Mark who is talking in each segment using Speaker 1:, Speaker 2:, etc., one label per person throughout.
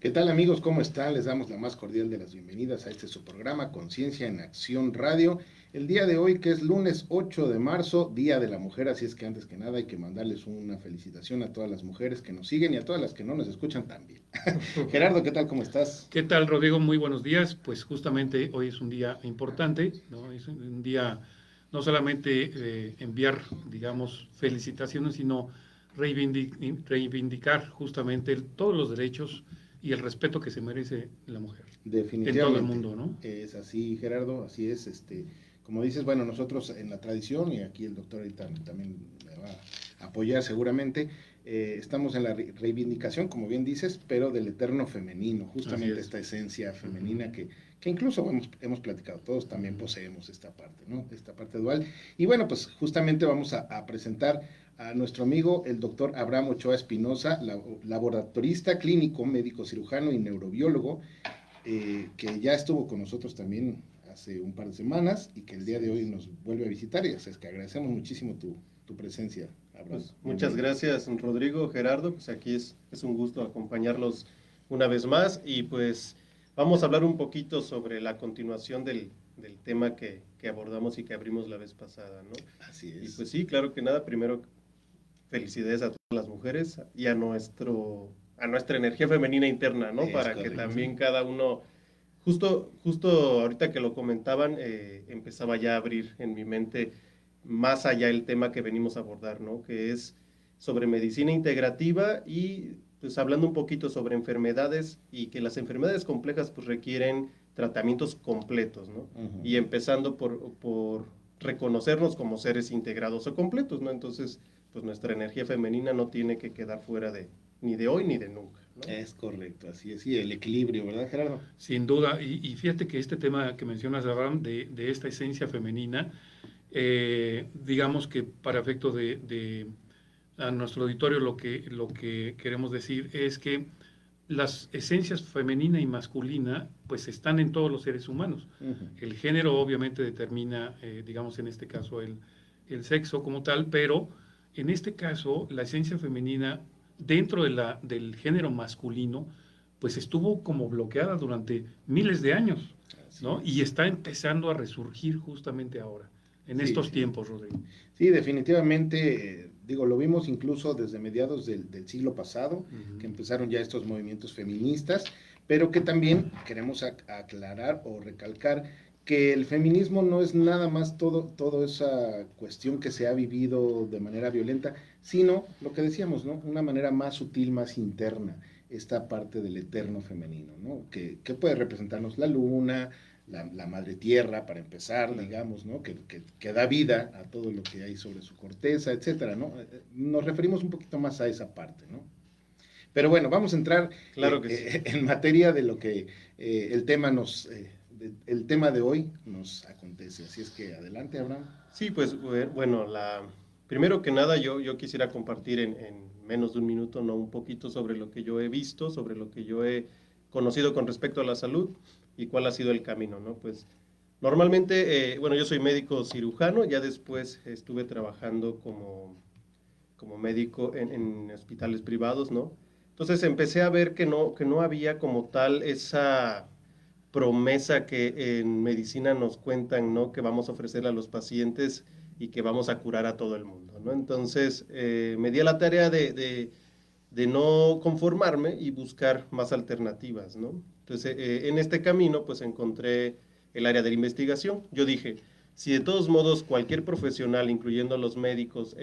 Speaker 1: ¿Qué tal amigos? ¿Cómo están? Les damos la más cordial de las bienvenidas a este su programa Conciencia en Acción Radio. El día de hoy, que es lunes 8 de marzo, Día de la Mujer, así es que antes que nada hay que mandarles una felicitación a todas las mujeres que nos siguen y a todas las que no nos escuchan también. Gerardo, ¿qué tal? ¿Cómo estás?
Speaker 2: ¿Qué tal, Rodrigo? Muy buenos días. Pues justamente hoy es un día importante, ¿no? Es un día no solamente enviar, digamos, felicitaciones, sino reivindicar justamente todos los derechos y el respeto que se merece la mujer en todo el
Speaker 1: Definitivamente,
Speaker 2: mundo, ¿no?
Speaker 1: es así, Gerardo, así es, como dices, bueno, nosotros en la tradición, y aquí el doctor ahorita también me va a apoyar seguramente, estamos en la reivindicación, como bien dices, pero del eterno femenino,
Speaker 2: Así
Speaker 1: justamente
Speaker 2: es.
Speaker 1: esta esencia
Speaker 2: Ujú,
Speaker 1: femenina que incluso hemos platicado, todos también
Speaker 2: ujú.
Speaker 1: poseemos esta parte, ¿no? Esta parte dual. Y bueno, pues justamente vamos a presentar a nuestro amigo el doctor Abraham Ochoa Espinosa, laboratorista clínico, médico cirujano y neurobiólogo, que ya estuvo con nosotros también hace un par de semanas y que el
Speaker 3: Así
Speaker 1: día de hoy
Speaker 3: es.
Speaker 1: nos vuelve a visitar. Y es que agradecemos muchísimo tu presencia, Abraham.
Speaker 3: Pues muchas
Speaker 1: Bienvenido.
Speaker 3: gracias, Rodrigo, Gerardo. Pues aquí es un gusto acompañarlos una vez más y pues vamos a hablar un poquito sobre la continuación del tema que abordamos y que abrimos la vez pasada, ¿no?
Speaker 1: Así
Speaker 3: Y
Speaker 1: es.
Speaker 3: pues sí, claro que nada, primero felicidades a todas las mujeres y a nuestra energía femenina interna, ¿no?
Speaker 1: Es
Speaker 3: Para que
Speaker 1: correcto.
Speaker 3: también cada uno, justo ahorita que lo comentaban, empezaba ya a abrir en mi mente más allá el tema que venimos a abordar, ¿no? Que es sobre medicina integrativa y pues hablando un poquito sobre enfermedades y que las enfermedades complejas pues requieren tratamientos completos, ¿no?
Speaker 1: Ujú.
Speaker 3: Y empezando por reconocernos como seres integrados o completos, ¿no? Entonces, pues nuestra energía femenina no tiene que quedar fuera de ni de hoy ni de nunca, ¿no?
Speaker 1: Es correcto, así es. Y el equilibrio, ¿verdad, Gerardo?
Speaker 2: Sin duda. Y fíjate que este tema que mencionas, Abraham, de esta esencia femenina, digamos que para efecto de a nuestro auditorio lo que queremos decir es que las esencias femenina y masculina pues están en todos los seres humanos.
Speaker 1: Ujú.
Speaker 2: El género obviamente determina, digamos en este caso, el sexo como tal, pero en este caso la esencia femenina dentro del género masculino pues estuvo como bloqueada durante miles de años,
Speaker 1: Así
Speaker 2: ¿no? Y
Speaker 1: es.
Speaker 2: está empezando a resurgir justamente ahora, en
Speaker 1: Sí,
Speaker 2: estos
Speaker 1: sí.
Speaker 2: tiempos, Rodrigo.
Speaker 1: Sí, definitivamente, digo, lo vimos incluso desde mediados del siglo pasado, que
Speaker 2: Ujú.
Speaker 1: empezaron ya estos movimientos feministas, pero que también queremos aclarar o recalcar que el feminismo no es nada más toda esa cuestión que se ha vivido de manera violenta, sino lo que decíamos, ¿no? Una manera más sutil, más interna, esta parte del eterno femenino, ¿no? Que puede representarnos la luna, la madre tierra, para empezar,
Speaker 3: Claro.
Speaker 1: digamos, ¿no? Que da vida a todo lo que hay sobre su corteza, etcétera, ¿no? Nos referimos un poquito más a esa parte, ¿no? Pero bueno, vamos a entrar
Speaker 3: Claro que sí.
Speaker 1: en materia de lo que el tema de hoy nos acontece. Así es que adelante, Abraham.
Speaker 3: Sí, pues bueno, primero que nada yo quisiera compartir en menos de un minuto, ¿no? Un poquito sobre lo que yo he visto, sobre lo que yo he conocido con respecto a la salud y cuál ha sido el camino, ¿no? Pues normalmente, bueno, yo soy médico cirujano, ya después estuve trabajando como médico en hospitales privados, ¿no? Entonces empecé a ver que no había como tal esa promesa que en medicina nos cuentan, ¿no? Que vamos a ofrecerle a los pacientes y que vamos a curar a todo el mundo, ¿no? Entonces me di a la tarea de no conformarme y buscar más alternativas, ¿no? Entonces en este camino pues encontré el área de la investigación. Yo dije, si de todos modos cualquier profesional, incluyendo los médicos,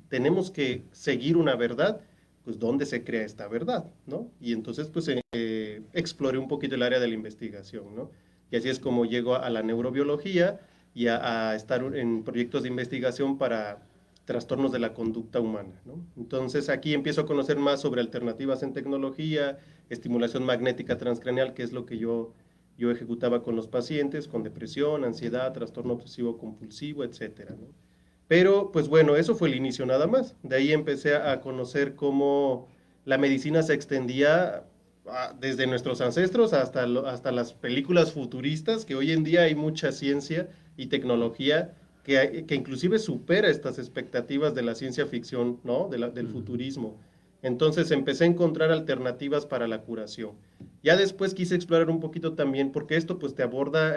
Speaker 3: tenemos que seguir una verdad, pues ¿dónde se crea esta verdad? ¿No? Y entonces pues exploré un poquito el área de la investigación, ¿no? Y así es como llego a la neurobiología y a estar en proyectos de investigación para trastornos de la conducta humana, ¿no? Entonces aquí empiezo a conocer más sobre alternativas en tecnología, estimulación magnética transcraneal, que es lo que yo ejecutaba con los pacientes, con depresión, ansiedad, trastorno obsesivo compulsivo, etcétera, ¿no? Pero, pues bueno, eso fue el inicio nada más. De ahí empecé a conocer cómo la medicina se extendía desde nuestros ancestros hasta las películas futuristas, que hoy en día hay mucha ciencia y tecnología que inclusive supera estas expectativas de la ciencia ficción, ¿no? Del
Speaker 2: Ujú.
Speaker 3: futurismo. Entonces empecé a encontrar alternativas para la curación. Ya después quise explorar un poquito también, porque esto pues te aborda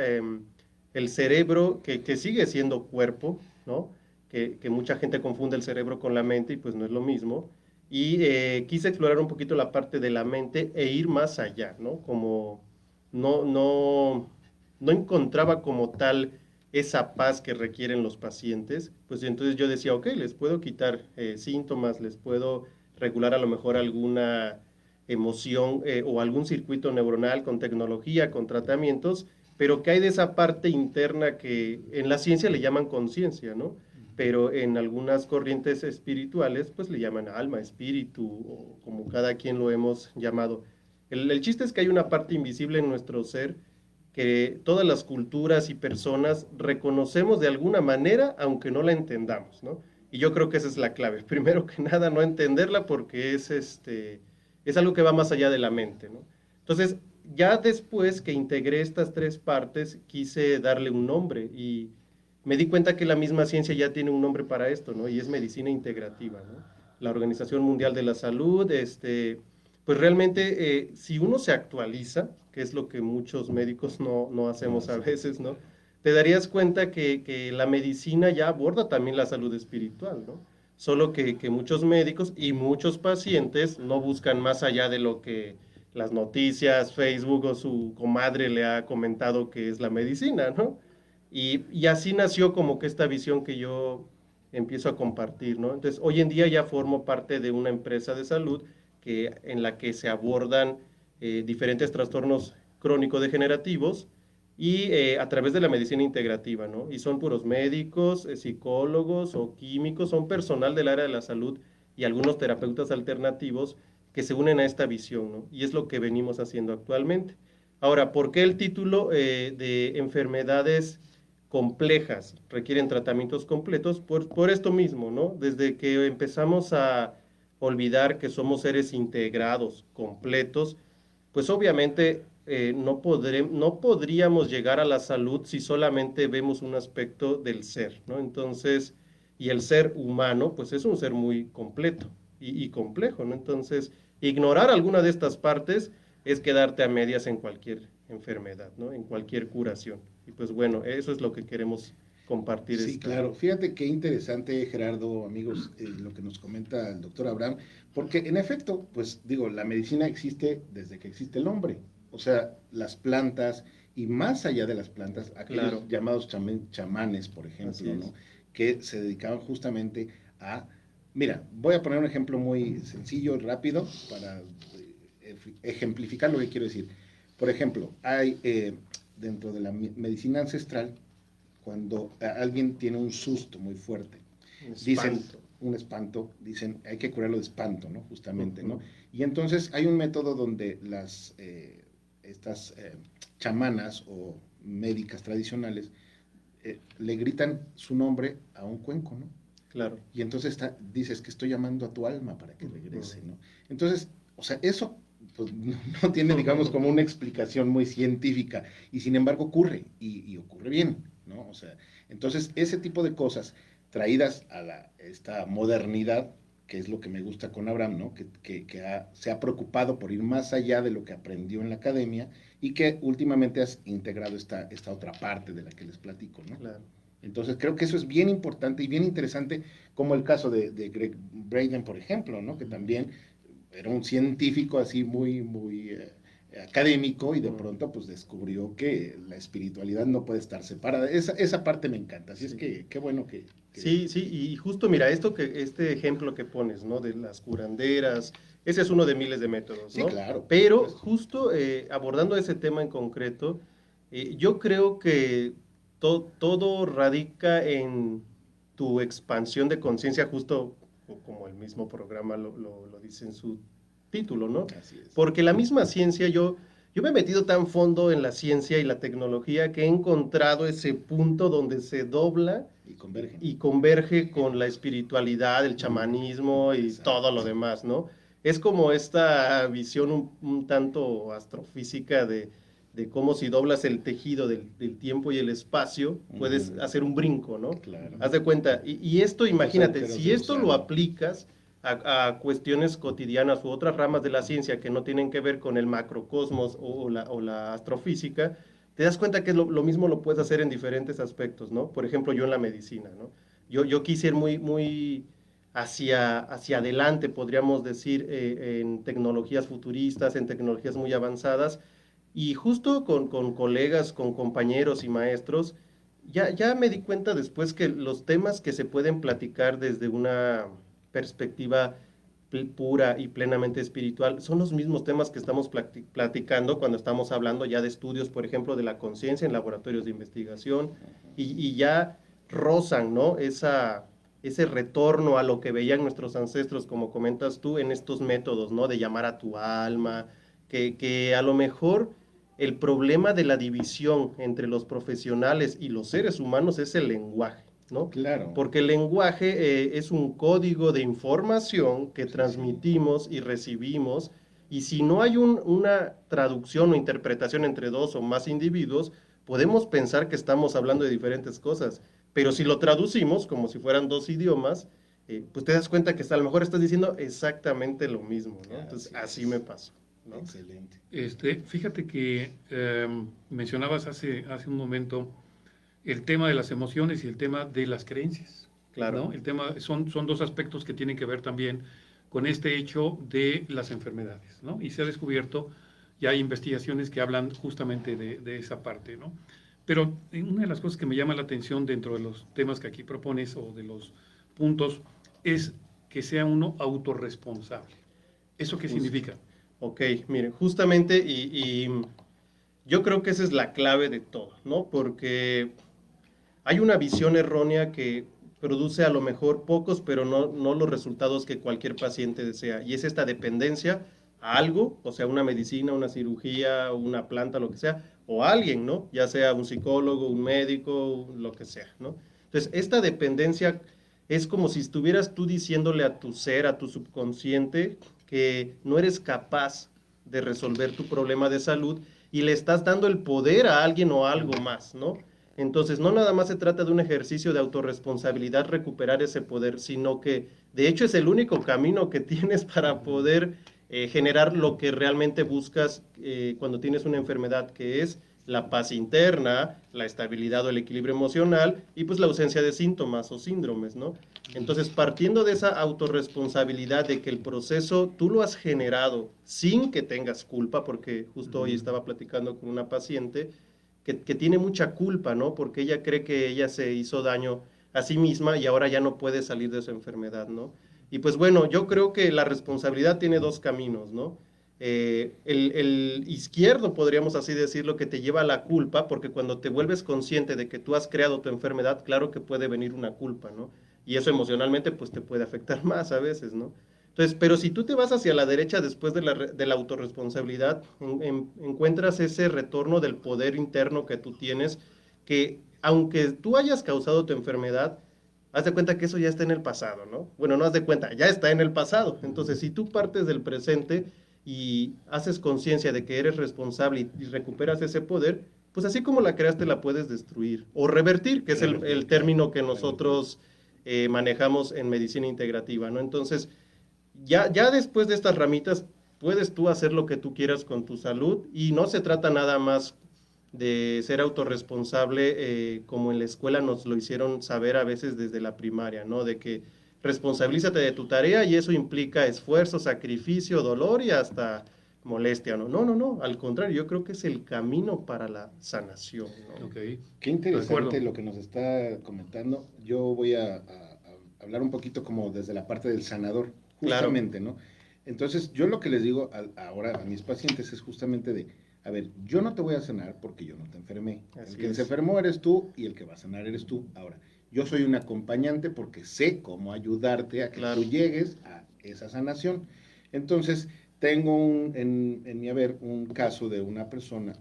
Speaker 3: el cerebro que sigue siendo cuerpo, ¿no? Que mucha gente confunde el cerebro con la mente y pues no es lo mismo. Y quise explorar un poquito la parte de la mente e ir más allá, ¿no? Como no encontraba como tal esa paz que requieren los pacientes, pues entonces yo decía, ok, les puedo quitar síntomas, les puedo regular a lo mejor alguna emoción o algún circuito neuronal con tecnología, con tratamientos, pero que hay de esa parte interna que en la ciencia le llaman conciencia, ¿no? Pero en algunas corrientes espirituales, pues le llaman alma, espíritu, o como cada quien lo hemos llamado. El chiste es que hay una parte invisible en nuestro ser que todas las culturas y personas reconocemos de alguna manera, aunque no la entendamos, ¿no? Y yo creo que esa es la clave. Primero que nada, no entenderla porque es algo que va más allá de la mente, ¿no? Entonces, ya después que integré estas tres partes, quise darle un nombre y me di cuenta que la misma ciencia ya tiene un nombre para esto, ¿no? Y es medicina integrativa, ¿no? La Organización Mundial de la Salud, pues realmente si uno se actualiza, que es lo que muchos médicos no hacemos a veces, ¿no? Te darías cuenta que la medicina ya aborda también la salud espiritual, ¿no? Solo que muchos médicos y muchos pacientes no buscan más allá de lo que las noticias, Facebook o su comadre le ha comentado que es la medicina, ¿no? Y así nació como que esta visión que yo empiezo a compartir, ¿no? Entonces, hoy en día ya formo parte de una empresa de salud en la que se abordan diferentes trastornos crónico-degenerativos y a través de la medicina integrativa, ¿no? Y son puros médicos, psicólogos o químicos, son personal del área de la salud y algunos terapeutas alternativos que se unen a esta visión, ¿no? Y es lo que venimos haciendo actualmente. Ahora, ¿por qué el título de enfermedades complejas requieren tratamientos completos? Por esto mismo, ¿no? Desde que empezamos a olvidar que somos seres integrados, completos, pues obviamente no podríamos llegar a la salud si solamente vemos un aspecto del ser, ¿no? Entonces, y el ser humano, pues es un ser muy completo y complejo, ¿no? Entonces, ignorar alguna de estas partes es quedarte a medias en cualquier enfermedad, ¿no? En cualquier curación. Y pues bueno, eso es lo que queremos compartir.
Speaker 1: Sí, claro. Fíjate qué interesante, Gerardo, amigos, lo que nos comenta el doctor Abraham, porque en efecto, pues digo, la medicina existe desde que existe el hombre. O sea, las plantas y más allá de las plantas, aquellos llamados chamanes, por ejemplo, ¿no? Que se dedicaban justamente a... Mira, voy a poner un ejemplo muy sencillo, rápido, para ejemplificar lo que quiero decir. Por ejemplo, hay dentro de la medicina ancestral, cuando alguien tiene un susto muy fuerte, dicen un espanto, dicen hay que curarlo de espanto, ¿no? Justamente, ¿no? Y entonces hay un método donde estas chamanas o médicas tradicionales le gritan su nombre a un cuenco, ¿no?
Speaker 3: Claro.
Speaker 1: Y entonces dices que estoy llamando a tu alma para que regrese, ¿no? Entonces, o sea, eso pues, no tiene, digamos, como una explicación muy científica, y sin embargo ocurre, y ocurre bien, ¿no? O sea, entonces ese tipo de cosas traídas a esta modernidad, que es lo que me gusta con Abraham, ¿no? Se ha preocupado por ir más allá de lo que aprendió en la academia y que últimamente has integrado esta otra parte de la que les platico, ¿no?
Speaker 3: Claro.
Speaker 1: Entonces creo que eso es bien importante y bien interesante, como el caso de Greg Braden, por ejemplo, ¿no? Que también era un científico así muy académico y de pronto pues descubrió que la espiritualidad no puede estar separada. Esa parte me encanta, así es que qué bueno que...
Speaker 3: Sí, y justo mira, este ejemplo que pones, ¿no? De las curanderas, ese es uno de miles de métodos, ¿no?
Speaker 1: Sí, claro.
Speaker 3: Pero justo abordando ese tema en concreto, yo creo que todo radica en tu expansión de conciencia, justo como el mismo programa lo dice en su título, ¿no?
Speaker 1: Así es.
Speaker 3: Porque la misma ciencia, yo me he metido tan fondo en la ciencia y la tecnología que he encontrado ese punto donde se dobla y converge con la espiritualidad, el chamanismo y todo lo demás, ¿no? Es como esta visión un tanto astrofísica de cómo si doblas el tejido del tiempo y el espacio, puedes hacer un brinco, ¿no?
Speaker 1: Claro.
Speaker 3: Haz de cuenta. Y esto, imagínate, si esto lo aplicas a cuestiones cotidianas u otras ramas de la ciencia que no tienen que ver con el macrocosmos o la astrofísica, te das cuenta que lo mismo lo puedes hacer en diferentes aspectos, ¿no? Por ejemplo, yo en la medicina, ¿no? Yo quise ir muy hacia adelante, podríamos decir, en tecnologías futuristas, en tecnologías muy avanzadas, y justo con colegas, con compañeros y maestros, ya me di cuenta después que los temas que se pueden platicar desde una perspectiva pura y plenamente espiritual son los mismos temas que estamos platicando cuando estamos hablando ya de estudios, por ejemplo, de la conciencia en laboratorios de investigación, y ya rozan, ¿no? Ese retorno a lo que veían nuestros ancestros, como comentas tú, en estos métodos, ¿no? De llamar a tu alma, que a lo mejor el problema de la división entre los profesionales y los seres humanos es el lenguaje, ¿no?
Speaker 1: Claro.
Speaker 3: Porque el lenguaje es un código de información que transmitimos y recibimos, y si no hay una traducción o interpretación entre dos o más individuos, podemos pensar que estamos hablando de diferentes cosas, pero si lo traducimos como si fueran dos idiomas, pues te das cuenta que a lo mejor estás diciendo exactamente lo mismo, ¿no? Entonces, así me pasó, ¿no?
Speaker 1: Excelente.
Speaker 2: Fíjate que mencionabas hace un momento el tema de las emociones y el tema de las creencias.
Speaker 3: Claro.
Speaker 2: ¿No? El tema, son dos aspectos que tienen que ver también con este hecho de las enfermedades, ¿no? Y se ha descubierto, ya hay investigaciones que hablan justamente de esa parte, ¿no? Pero una de las cosas que me llama la atención dentro de los temas que aquí propones o de los puntos es que sea uno autorresponsable. ¿Eso qué significa?
Speaker 3: Ok, miren, justamente y yo creo que esa es la clave de todo, ¿no? Porque hay una visión errónea que produce a lo mejor pocos, pero no los resultados que cualquier paciente desea. Y es esta dependencia a algo, o sea, una medicina, una cirugía, una planta, lo que sea, o a alguien, ¿no? Ya sea un psicólogo, un médico, lo que sea, ¿no? Entonces, esta dependencia es como si estuvieras tú diciéndole a tu ser, a tu subconsciente, que no eres capaz de resolver tu problema de salud y le estás dando el poder a alguien o a algo más, ¿no? Entonces, no nada más se trata de un ejercicio de autorresponsabilidad recuperar ese poder, sino que de hecho es el único camino que tienes para poder generar lo que realmente buscas cuando tienes una enfermedad, que es la paz interna, la estabilidad o el equilibrio emocional y pues la ausencia de síntomas o síndromes, ¿no? Entonces, partiendo de esa autorresponsabilidad de que el proceso tú lo has generado sin que tengas culpa, porque justo hoy estaba platicando con una paciente que tiene mucha culpa, ¿no? Porque ella cree que ella se hizo daño a sí misma y ahora ya no puede salir de su enfermedad, ¿no? Y pues bueno, yo creo que la responsabilidad tiene dos caminos, ¿no? El izquierdo, podríamos así decirlo, que te lleva a la culpa, porque cuando te vuelves consciente de que tú has creado tu enfermedad, claro que puede venir una culpa, ¿no? Y eso emocionalmente pues te puede afectar más a veces, ¿no? Entonces, pero si tú te vas hacia la derecha después de la autorresponsabilidad, encuentras ese retorno del poder interno que tú tienes, que aunque tú hayas causado tu enfermedad, haz de cuenta que eso ya está en el pasado, ¿no? Bueno, no haz de cuenta, ya está en el pasado. Entonces, si tú partes del presente y haces conciencia de que eres responsable y recuperas ese poder, pues así como la creaste la puedes destruir o revertir, que es el término que nosotros manejamos en medicina integrativa, ¿no? Entonces, ya después de estas ramitas, puedes tú hacer lo que tú quieras con tu salud y no se trata nada más de ser autorresponsable como en la escuela nos lo hicieron saber a veces desde la primaria, ¿no? De que responsabilízate de tu tarea y eso implica esfuerzo, sacrificio, dolor y hasta molestia, ¿no? No, al contrario, yo creo que es el camino para la sanación, ¿no?
Speaker 2: Okay.
Speaker 1: Qué interesante lo que nos está comentando. Yo voy a hablar un poquito como desde la parte del sanador, justamente, claro. ¿No? Entonces, yo lo que les digo ahora a mis pacientes es justamente de, a ver, yo no te voy a sanar porque yo no te enfermé.
Speaker 3: Así
Speaker 1: el que
Speaker 3: es.
Speaker 1: se enfermó eres tú y el que va a sanar eres tú. Ahora, yo soy un acompañante porque sé cómo ayudarte a que
Speaker 3: Claro.
Speaker 1: tú llegues a esa sanación. Entonces, tengo en mi haber un caso de una persona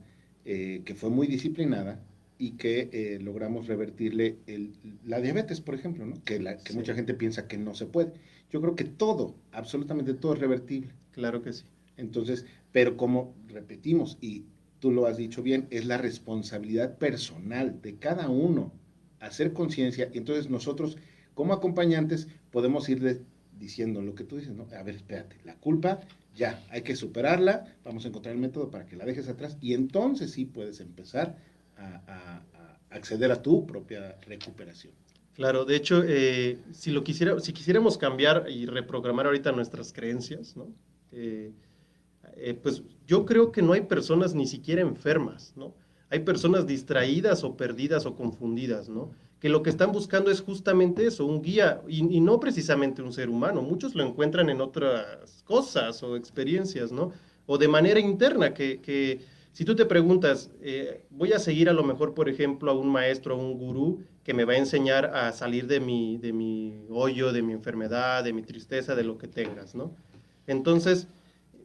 Speaker 1: que fue muy disciplinada y que logramos revertirle la diabetes, por ejemplo, ¿no? Que sí. Mucha gente piensa que no se puede. Yo creo que todo, absolutamente todo es revertible.
Speaker 3: Claro que sí.
Speaker 1: Entonces, pero como repetimos, y tú lo has dicho bien, es la responsabilidad personal de cada uno hacer conciencia, y entonces nosotros como acompañantes podemos ir diciendo lo que tú dices, ¿no? A ver, espérate, la culpa ya, hay que superarla, vamos a encontrar el método para que la dejes atrás y entonces sí puedes empezar a acceder a tu propia recuperación.
Speaker 3: Claro, de hecho, si quisiéramos cambiar y reprogramar ahorita nuestras creencias, ¿no? Pues yo creo que no hay personas ni siquiera enfermas, ¿no? Hay personas distraídas o perdidas o confundidas, ¿no? Que lo que están buscando es justamente eso, un guía, y no precisamente un ser humano. Muchos lo encuentran en otras cosas o experiencias, ¿no? O de manera interna, que si tú te preguntas, voy a seguir a lo mejor, por ejemplo, a un maestro, a un gurú, que me va a enseñar a salir de mi hoyo, de mi enfermedad, de mi tristeza, de lo que tengas, ¿no? Entonces,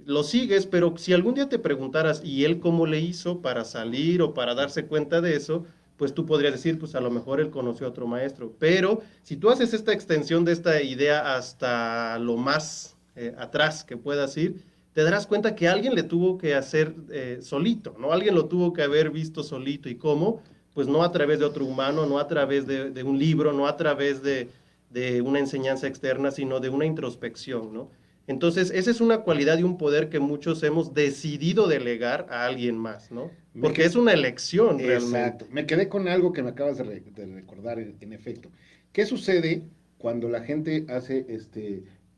Speaker 3: lo sigues, pero si algún día te preguntaras, ¿y él cómo le hizo para salir o para darse cuenta de eso? Pues tú podrías decir, pues a lo mejor él conoció a otro maestro. Pero si tú haces esta extensión de esta idea hasta lo más atrás que puedas ir, te darás cuenta que alguien le tuvo que hacer solito, ¿no? Alguien lo tuvo que haber visto solito. ¿Y cómo? Pues no a través de otro humano, no a través de un libro, no a través de una enseñanza externa, sino de una introspección, ¿no? Entonces, esa es una cualidad y un poder que muchos hemos decidido delegar a alguien más, ¿no? Porque es una elección realmente.
Speaker 1: Exacto. Me quedé con algo que me acabas de recordar, en efecto. ¿Qué sucede cuando la gente hace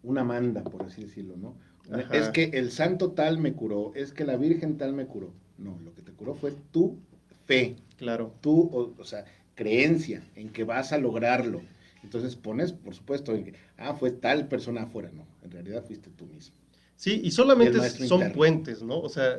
Speaker 1: una manda, por así decirlo, ¿no?
Speaker 3: Ajá.
Speaker 1: Es que el santo tal me curó, es que la virgen tal me curó. No, lo que te curó fue tu fe,
Speaker 3: Claro.
Speaker 1: tu, o sea, creencia en que vas a lograrlo. Entonces pones, por supuesto, en que, fue tal persona afuera. No, en realidad fuiste tú mismo.
Speaker 3: Sí, y
Speaker 1: Y el
Speaker 3: solamente
Speaker 1: maestro
Speaker 3: son
Speaker 1: interno.
Speaker 3: puentes, ¿no? O sea,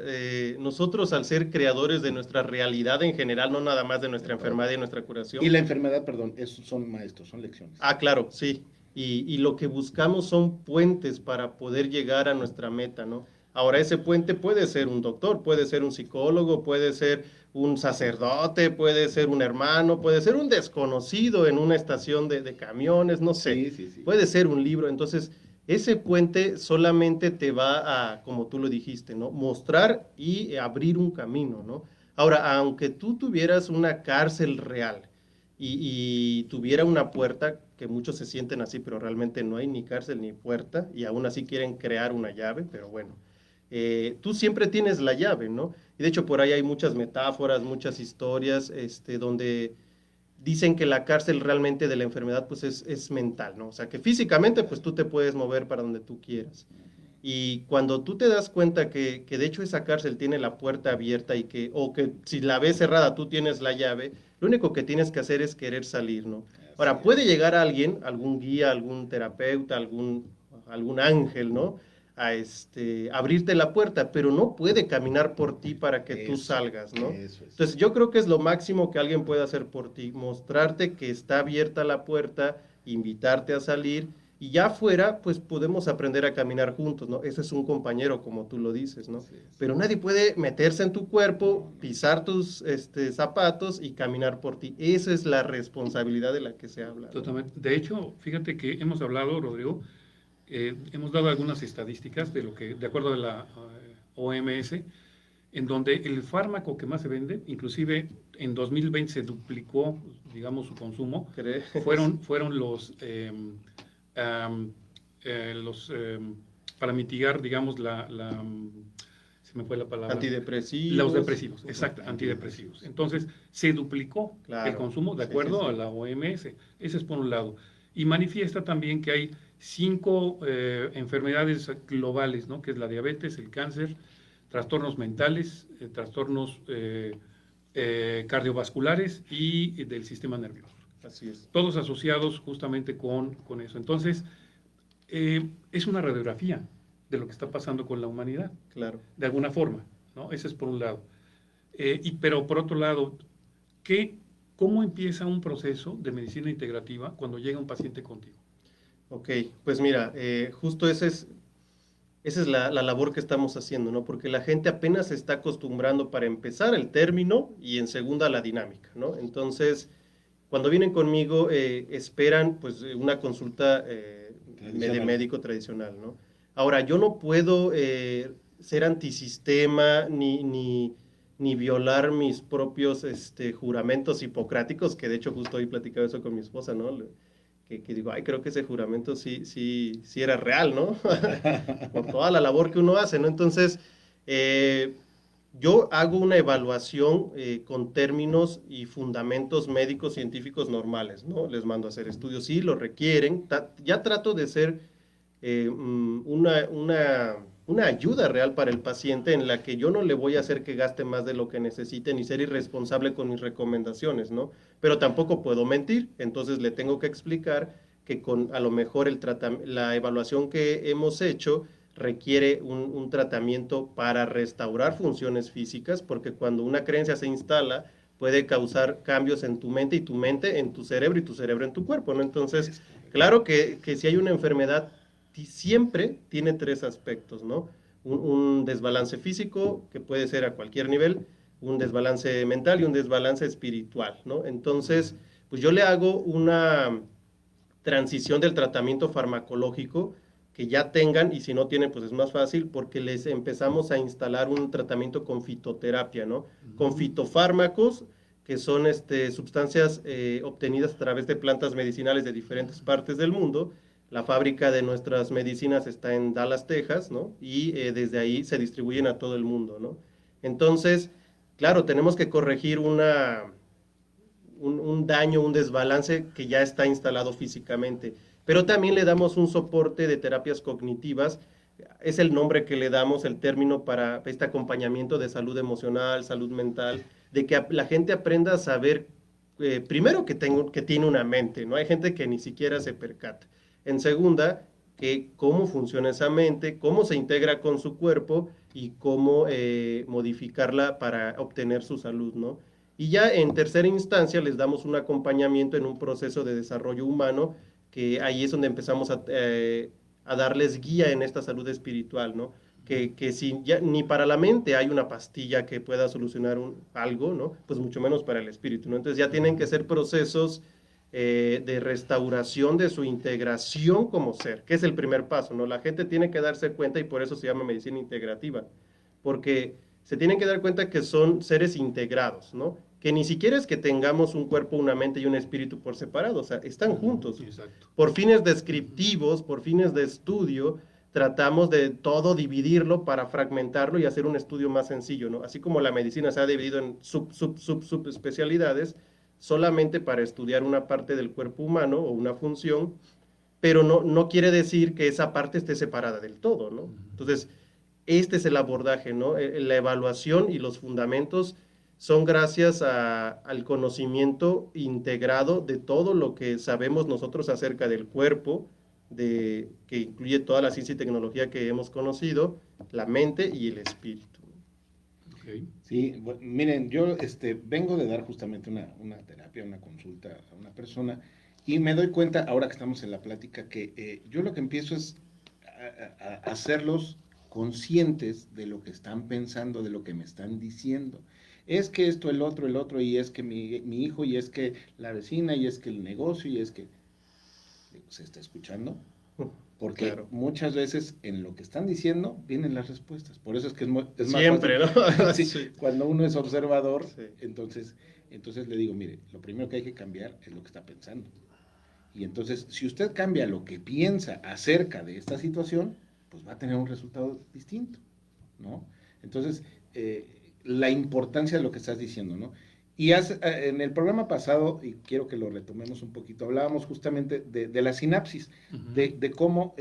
Speaker 3: nosotros al ser creadores de nuestra realidad en general, no nada más de nuestra enfermedad y nuestra curación.
Speaker 1: Y la enfermedad, perdón, son maestros, son lecciones.
Speaker 3: Claro, sí. Y lo que buscamos son puentes para poder llegar a nuestra meta, ¿no? Ahora, ese puente puede ser un doctor, puede ser un psicólogo, puede ser un sacerdote, puede ser un hermano, puede ser un desconocido en una estación de camiones, no sé.
Speaker 1: Sí.
Speaker 3: Puede ser un libro. Entonces, ese puente solamente te va a, como tú lo dijiste, ¿no? Mostrar y abrir un camino, ¿no? Ahora, aunque tú tuvieras una cárcel real, y tuviera una puerta, que muchos se sienten así, pero realmente no hay ni cárcel ni puerta, y aún así quieren crear una llave, pero bueno, tú siempre tienes la llave, ¿no? Y de hecho por ahí hay muchas metáforas, muchas historias, donde dicen que la cárcel realmente de la enfermedad pues es mental, ¿no? O sea, que físicamente pues tú te puedes mover para donde tú quieras. Y cuando tú te das cuenta que de hecho esa cárcel tiene la puerta abierta o que si la ves cerrada tú tienes la llave, lo único que tienes que hacer es querer salir, ¿no? Ahora, puede llegar alguien, algún guía, algún terapeuta, algún ángel, ¿no? A abrirte la puerta, pero no puede caminar por ti para que tú salgas, ¿no? Entonces yo creo que es lo máximo que alguien puede hacer por ti, mostrarte que está abierta la puerta, invitarte a salir, y ya afuera, pues podemos aprender a caminar juntos, ¿no? Ese es un compañero, como tú lo dices, ¿no? Sí. Pero nadie puede meterse en tu cuerpo, pisar tus zapatos y caminar por ti. Esa es la responsabilidad de la que se habla, ¿no?
Speaker 2: Totalmente. De hecho, fíjate que hemos hablado, Rodrigo, hemos dado algunas estadísticas de acuerdo a la OMS, en donde el fármaco que más se vende, inclusive en 2020 se duplicó, digamos, su consumo, fueron los para mitigar, digamos, se me fue la palabra.
Speaker 3: Antidepresivos.
Speaker 2: Los depresivos, exacto, antidepresivos. Entonces, se duplicó el consumo de acuerdo a la OMS. Ese es por un lado. Y manifiesta también que hay 5 enfermedades globales, ¿no? Que es la diabetes, el cáncer, trastornos mentales, trastornos cardiovasculares y del sistema nervioso.
Speaker 3: Así es.
Speaker 2: Todos asociados justamente con eso. Entonces, es una radiografía de lo que está pasando con la humanidad.
Speaker 3: Claro.
Speaker 2: De alguna forma, ¿no? Ese es por un lado. Pero por otro lado, ¿cómo empieza un proceso de medicina integrativa cuando llega un paciente contigo?
Speaker 3: Ok, pues mira, justo esa es la labor que estamos haciendo, ¿no? Porque la gente apenas se está acostumbrando para empezar el término y en segunda la dinámica, ¿no? Entonces, cuando vienen conmigo, esperan pues una consulta de médico tradicional, ¿no? Ahora, yo no puedo ser antisistema ni violar mis propios juramentos hipocráticos, que de hecho justo hoy platicaba eso con mi esposa, ¿no? que digo, ay, creo que ese juramento sí era real, ¿no? Por toda la labor que uno hace, ¿no? Entonces, yo hago una evaluación con términos y fundamentos médicos científicos normales, ¿no? Les mando a hacer estudios, sí, lo requieren. Ya trato de ser una ayuda real para el paciente en la que yo no le voy a hacer que gaste más de lo que necesite ni ser irresponsable con mis recomendaciones, ¿no? Pero tampoco puedo mentir, entonces le tengo que explicar que a lo mejor la evaluación que hemos hecho requiere un tratamiento para restaurar funciones físicas, porque cuando una creencia se instala, puede causar cambios en tu mente y tu mente en tu cerebro y tu cerebro en tu cuerpo, ¿no? Entonces, claro que si hay una enfermedad, siempre tiene tres aspectos, ¿no? Un desbalance físico, que puede ser a cualquier nivel, un desbalance mental y un desbalance espiritual, ¿no? Entonces, pues yo le hago una transición del tratamiento farmacológico que ya tengan, y si no tienen, pues es más fácil, porque les empezamos a instalar un tratamiento con fitoterapia, ¿no? Con fitofármacos, que son sustancias obtenidas a través de plantas medicinales de diferentes partes del mundo. La fábrica de nuestras medicinas está en Dallas, Texas, ¿no? Y desde ahí se distribuyen a todo el mundo, ¿no? Entonces, claro, tenemos que corregir un daño, un desbalance que ya está instalado físicamente. Pero también le damos un soporte de terapias cognitivas, es el nombre que le damos, el término para este acompañamiento de salud emocional, salud mental, de que la gente aprenda a saber, primero que tiene una mente, ¿no? Hay gente que ni siquiera se percata. En segunda, que cómo funciona esa mente, cómo se integra con su cuerpo y cómo modificarla para obtener su salud, ¿no? Y ya en tercera instancia les damos un acompañamiento en un proceso de desarrollo humano, que ahí es donde empezamos a darles guía en esta salud espiritual, ¿no? Que si ya, ni para la mente hay una pastilla que pueda solucionar algo, ¿no? Pues mucho menos para el espíritu, ¿no? Entonces ya tienen que ser procesos de restauración de su integración como ser, que es el primer paso, ¿no? La gente tiene que darse cuenta, y por eso se llama medicina integrativa, porque se tienen que dar cuenta que son seres integrados, ¿no? Que ni siquiera es que tengamos un cuerpo, una mente y un espíritu por separado, o sea, están juntos.
Speaker 2: Exacto.
Speaker 3: Por fines descriptivos, por fines de estudio, tratamos de todo dividirlo para fragmentarlo y hacer un estudio más sencillo, ¿no? Así como la medicina se ha dividido en sub especialidades, solamente para estudiar una parte del cuerpo humano o una función, pero no quiere decir que esa parte esté separada del todo, ¿no? Entonces, este es el abordaje, ¿no? La evaluación y los fundamentos son gracias al conocimiento integrado de todo lo que sabemos nosotros acerca del cuerpo, que incluye toda la ciencia y tecnología que hemos conocido, la mente y el espíritu.
Speaker 1: Okay. Sí, bueno, miren, yo vengo de dar justamente una terapia, una consulta a una persona, y me doy cuenta, ahora que estamos en la plática, que yo lo que empiezo es a hacerlos conscientes de lo que están pensando, de lo que me están diciendo. Es que esto, el otro, y es que mi hijo, y es que la vecina, y es que el negocio, y es que... ¿Se está escuchando? Porque claro, muchas veces en lo que están diciendo vienen las respuestas. Por eso es que es más
Speaker 3: siempre,
Speaker 1: fácil, ¿no? Sí,
Speaker 3: sí.
Speaker 1: Cuando uno es observador,
Speaker 3: sí.
Speaker 1: entonces le digo, mire, lo primero que hay que cambiar es lo que está pensando. Y entonces, si usted cambia lo que piensa acerca de esta situación, pues va a tener un resultado distinto, ¿no? Entonces, la importancia de lo que estás diciendo, ¿no? Y en el programa pasado, y quiero que lo retomemos un poquito, hablábamos justamente de la sinapsis, de cómo,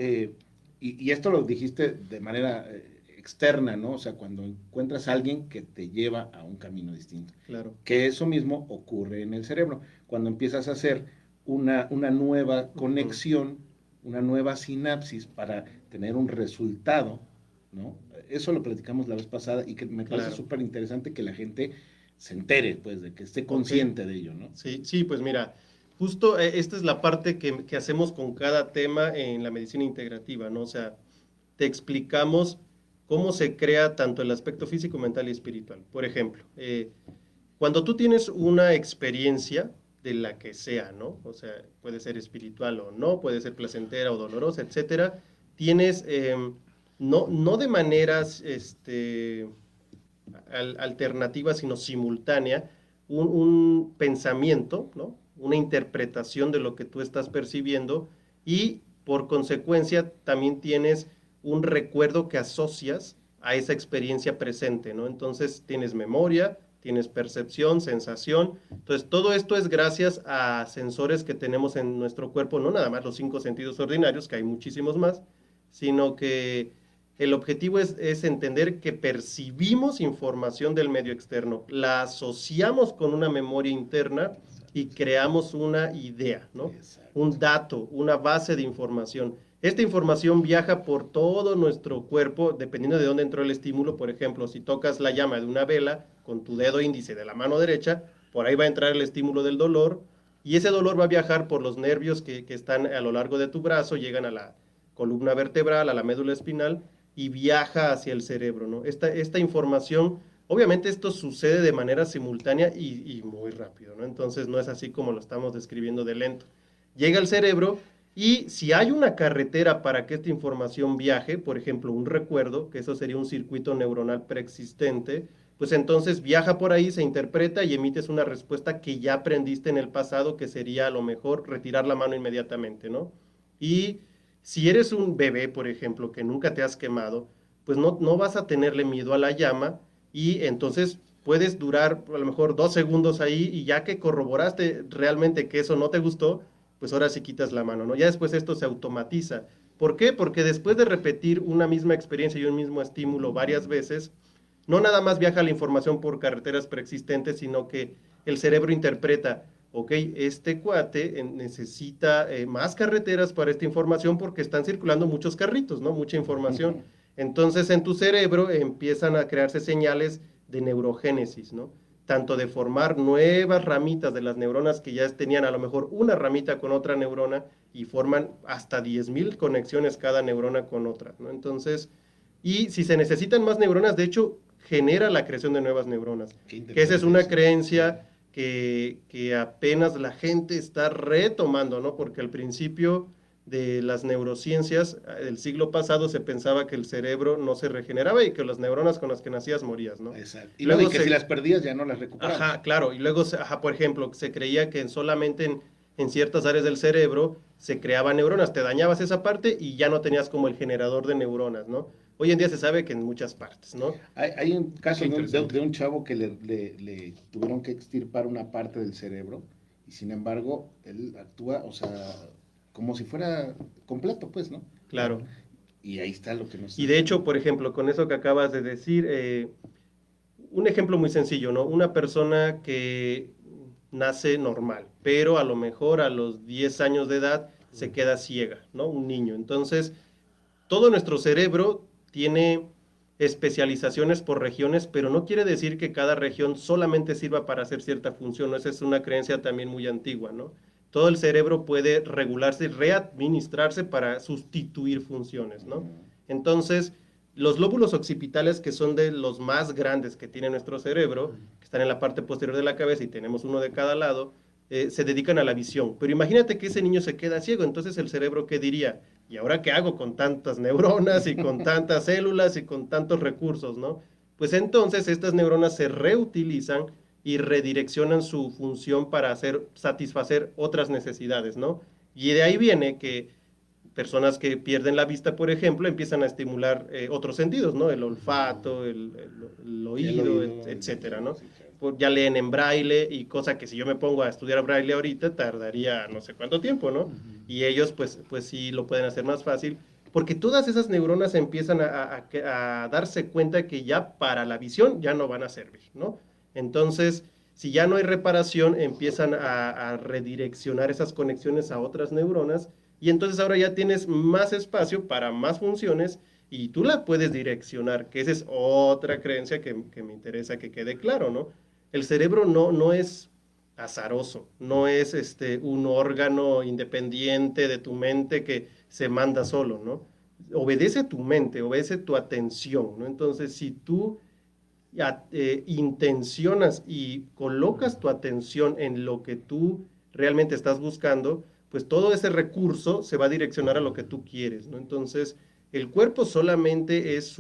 Speaker 1: y esto lo dijiste de manera externa, ¿no? O sea, cuando encuentras a alguien que te lleva a un camino distinto.
Speaker 3: Claro.
Speaker 1: Que eso mismo ocurre en el cerebro. Cuando empiezas a hacer una nueva conexión, una nueva sinapsis para tener un resultado, ¿no? Eso lo platicamos la vez pasada y que me parece súper interesante que la gente se entere, pues, de que esté consciente de ello, ¿no?
Speaker 3: Sí, pues mira, justo esta es la parte que hacemos con cada tema en la medicina integrativa, ¿no? O sea, te explicamos cómo se crea tanto el aspecto físico, mental y espiritual. Por ejemplo, cuando tú tienes una experiencia de la que sea, ¿no? O sea, puede ser espiritual o no, puede ser placentera o dolorosa, etcétera, tienes, no de maneras, alternativa, sino simultánea, un pensamiento, ¿no? una interpretación de lo que tú estás percibiendo y por consecuencia también tienes un recuerdo que asocias a esa experiencia presente, ¿no? Entonces tienes memoria, tienes percepción, sensación. Entonces todo esto es gracias a sensores que tenemos en nuestro cuerpo, no nada más los 5 sentidos ordinarios, que hay muchísimos más, sino que el objetivo es entender que percibimos información del medio externo, la asociamos con una memoria interna y creamos una idea, ¿no? Un dato, una base de información. Esta información viaja por todo nuestro cuerpo, dependiendo de dónde entró el estímulo. Por ejemplo, si tocas la llama de una vela con tu dedo índice de la mano derecha, por ahí va a entrar el estímulo del dolor, y ese dolor va a viajar por los nervios que están a lo largo de tu brazo, llegan a la columna vertebral, a la médula espinal, y viaja hacia el cerebro, ¿no? Esta información, obviamente esto sucede de manera simultánea y muy rápido, ¿no? Entonces no es así como lo estamos describiendo de lento. Llega al cerebro y si hay una carretera para que esta información viaje, por ejemplo, un recuerdo, que eso sería un circuito neuronal preexistente, pues entonces viaja por ahí, se interpreta y emites una respuesta que ya aprendiste en el pasado, que sería a lo mejor retirar la mano inmediatamente, ¿no? Y si eres un bebé, por ejemplo, que nunca te has quemado, pues no vas a tenerle miedo a la llama y entonces puedes durar a lo mejor 2 segundos ahí y ya que corroboraste realmente que eso no te gustó, pues ahora sí quitas la mano, ¿no? Ya después esto se automatiza. ¿Por qué? Porque después de repetir una misma experiencia y un mismo estímulo varias veces, no nada más viaja la información por carreteras preexistentes, sino que el cerebro interpreta, ok, este cuate necesita más carreteras para esta información porque están circulando muchos carritos, ¿no? Mucha información. Entonces en tu cerebro empiezan a crearse señales de neurogénesis, ¿no? Tanto de formar nuevas ramitas de las neuronas que ya tenían a lo mejor una ramita con otra neurona y forman hasta 10,000 conexiones cada neurona con otra, ¿no? Entonces, y si se necesitan más neuronas, de hecho, genera la creación de nuevas neuronas. Que esa es una creencia que apenas la gente está retomando, ¿no? Porque al principio de las neurociencias del siglo pasado se pensaba que el cerebro no se regeneraba y que las neuronas con las que nacías morías, ¿no?
Speaker 1: Exacto. Y luego que si las perdías ya no las recuperabas.
Speaker 3: Ajá, claro. Y luego, por ejemplo, se creía que solamente en ciertas áreas del cerebro se creaban neuronas. Te dañabas esa parte y ya no tenías como el generador de neuronas, ¿no? Hoy en día se sabe que en muchas partes, ¿no?
Speaker 1: Hay un caso de un chavo que le tuvieron que extirpar una parte del cerebro y sin embargo él actúa, o sea, como si fuera completo, pues, ¿no?
Speaker 3: Claro.
Speaker 1: Y ahí está lo que nos...
Speaker 3: Y de hecho, por ejemplo, con eso que acabas de decir, un ejemplo muy sencillo, ¿no? Una persona que nace normal, pero a lo mejor a los 10 años de edad se queda ciega, ¿no? Un niño. Entonces, todo nuestro cerebro tiene especializaciones por regiones, pero no quiere decir que cada región solamente sirva para hacer cierta función, ¿no? Esa es una creencia también muy antigua, ¿no? Todo el cerebro puede regularse y readministrarse para sustituir funciones, ¿no? Entonces, los lóbulos occipitales, que son de los más grandes que tiene nuestro cerebro, que están en la parte posterior de la cabeza y tenemos uno de cada lado, se dedican a la visión. Pero imagínate que ese niño se queda ciego, entonces el cerebro, ¿qué diría? ¿Y ahora qué hago con tantas neuronas y con tantas células y con tantos recursos, no? Pues entonces estas neuronas se reutilizan y redireccionan su función para satisfacer otras necesidades, ¿no? Y de ahí viene que personas que pierden la vista, por ejemplo, empiezan a estimular otros sentidos, ¿no? El olfato, el oído, etcétera, ¿no? Ya leen en braille y cosa que si yo me pongo a estudiar braille ahorita tardaría no sé cuánto tiempo, ¿no? Y ellos pues sí lo pueden hacer más fácil porque todas esas neuronas empiezan a darse cuenta que ya para la visión ya no van a servir, ¿no? Entonces, si ya no hay reparación, empiezan a redireccionar esas conexiones a otras neuronas y entonces ahora ya tienes más espacio para más funciones y tú la puedes direccionar, que esa es otra creencia que me interesa que quede claro, ¿no? El cerebro no es azaroso, no es un órgano independiente de tu mente que se manda solo, ¿no? Obedece tu mente, obedece tu atención, ¿no? Entonces, si tú intencionas y colocas tu atención en lo que tú realmente estás buscando, pues todo ese recurso se va a direccionar a lo que tú quieres, ¿no? Entonces, el cuerpo solamente es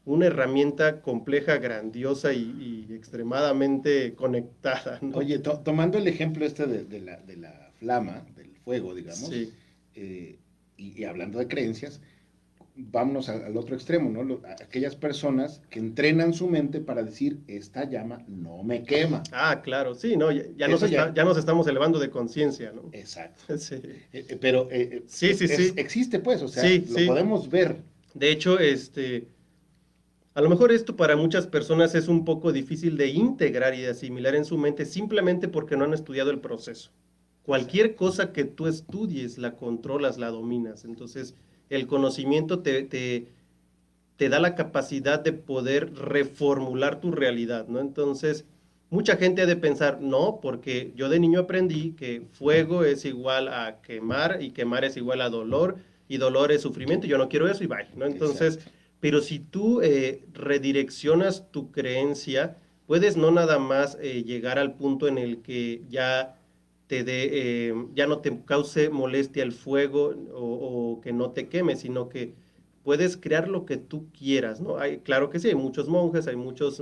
Speaker 3: una herramienta compleja, grandiosa y extremadamente conectada, ¿no?
Speaker 1: Oye, tomando el ejemplo de la flama, del fuego, digamos,
Speaker 3: Sí.
Speaker 1: Y hablando de creencias, vámonos al otro extremo, ¿no? Aquellas personas que entrenan su mente para decir, esta llama no me quema.
Speaker 3: Ah, claro, sí, ¿no?
Speaker 1: Eso ya-
Speaker 3: Ya nos estamos elevando de conciencia, ¿no?
Speaker 1: Exacto.
Speaker 3: Sí.
Speaker 1: Pero
Speaker 3: Sí, sí, sí.
Speaker 1: existe, pues, o sea,
Speaker 3: Sí,
Speaker 1: lo
Speaker 3: sí.
Speaker 1: podemos ver.
Speaker 3: De hecho, a lo mejor esto para muchas personas es un poco difícil de integrar y de asimilar en su mente simplemente porque no han estudiado el proceso. Cualquier cosa que tú estudies, la controlas, la dominas. Entonces, el conocimiento te da la capacidad de poder reformular tu realidad, ¿no? Entonces, mucha gente ha de pensar, no, porque yo de niño aprendí que fuego es igual a quemar y quemar es igual a dolor y dolor es sufrimiento, yo no quiero eso y bye, ¿no? Entonces,
Speaker 1: Exacto.
Speaker 3: pero si tú redireccionas tu creencia, puedes no nada más llegar al punto en el que ya ya no te cause molestia el fuego o que no te queme, sino que puedes crear lo que tú quieras, ¿no? Claro que sí, hay muchos monjes, hay muchas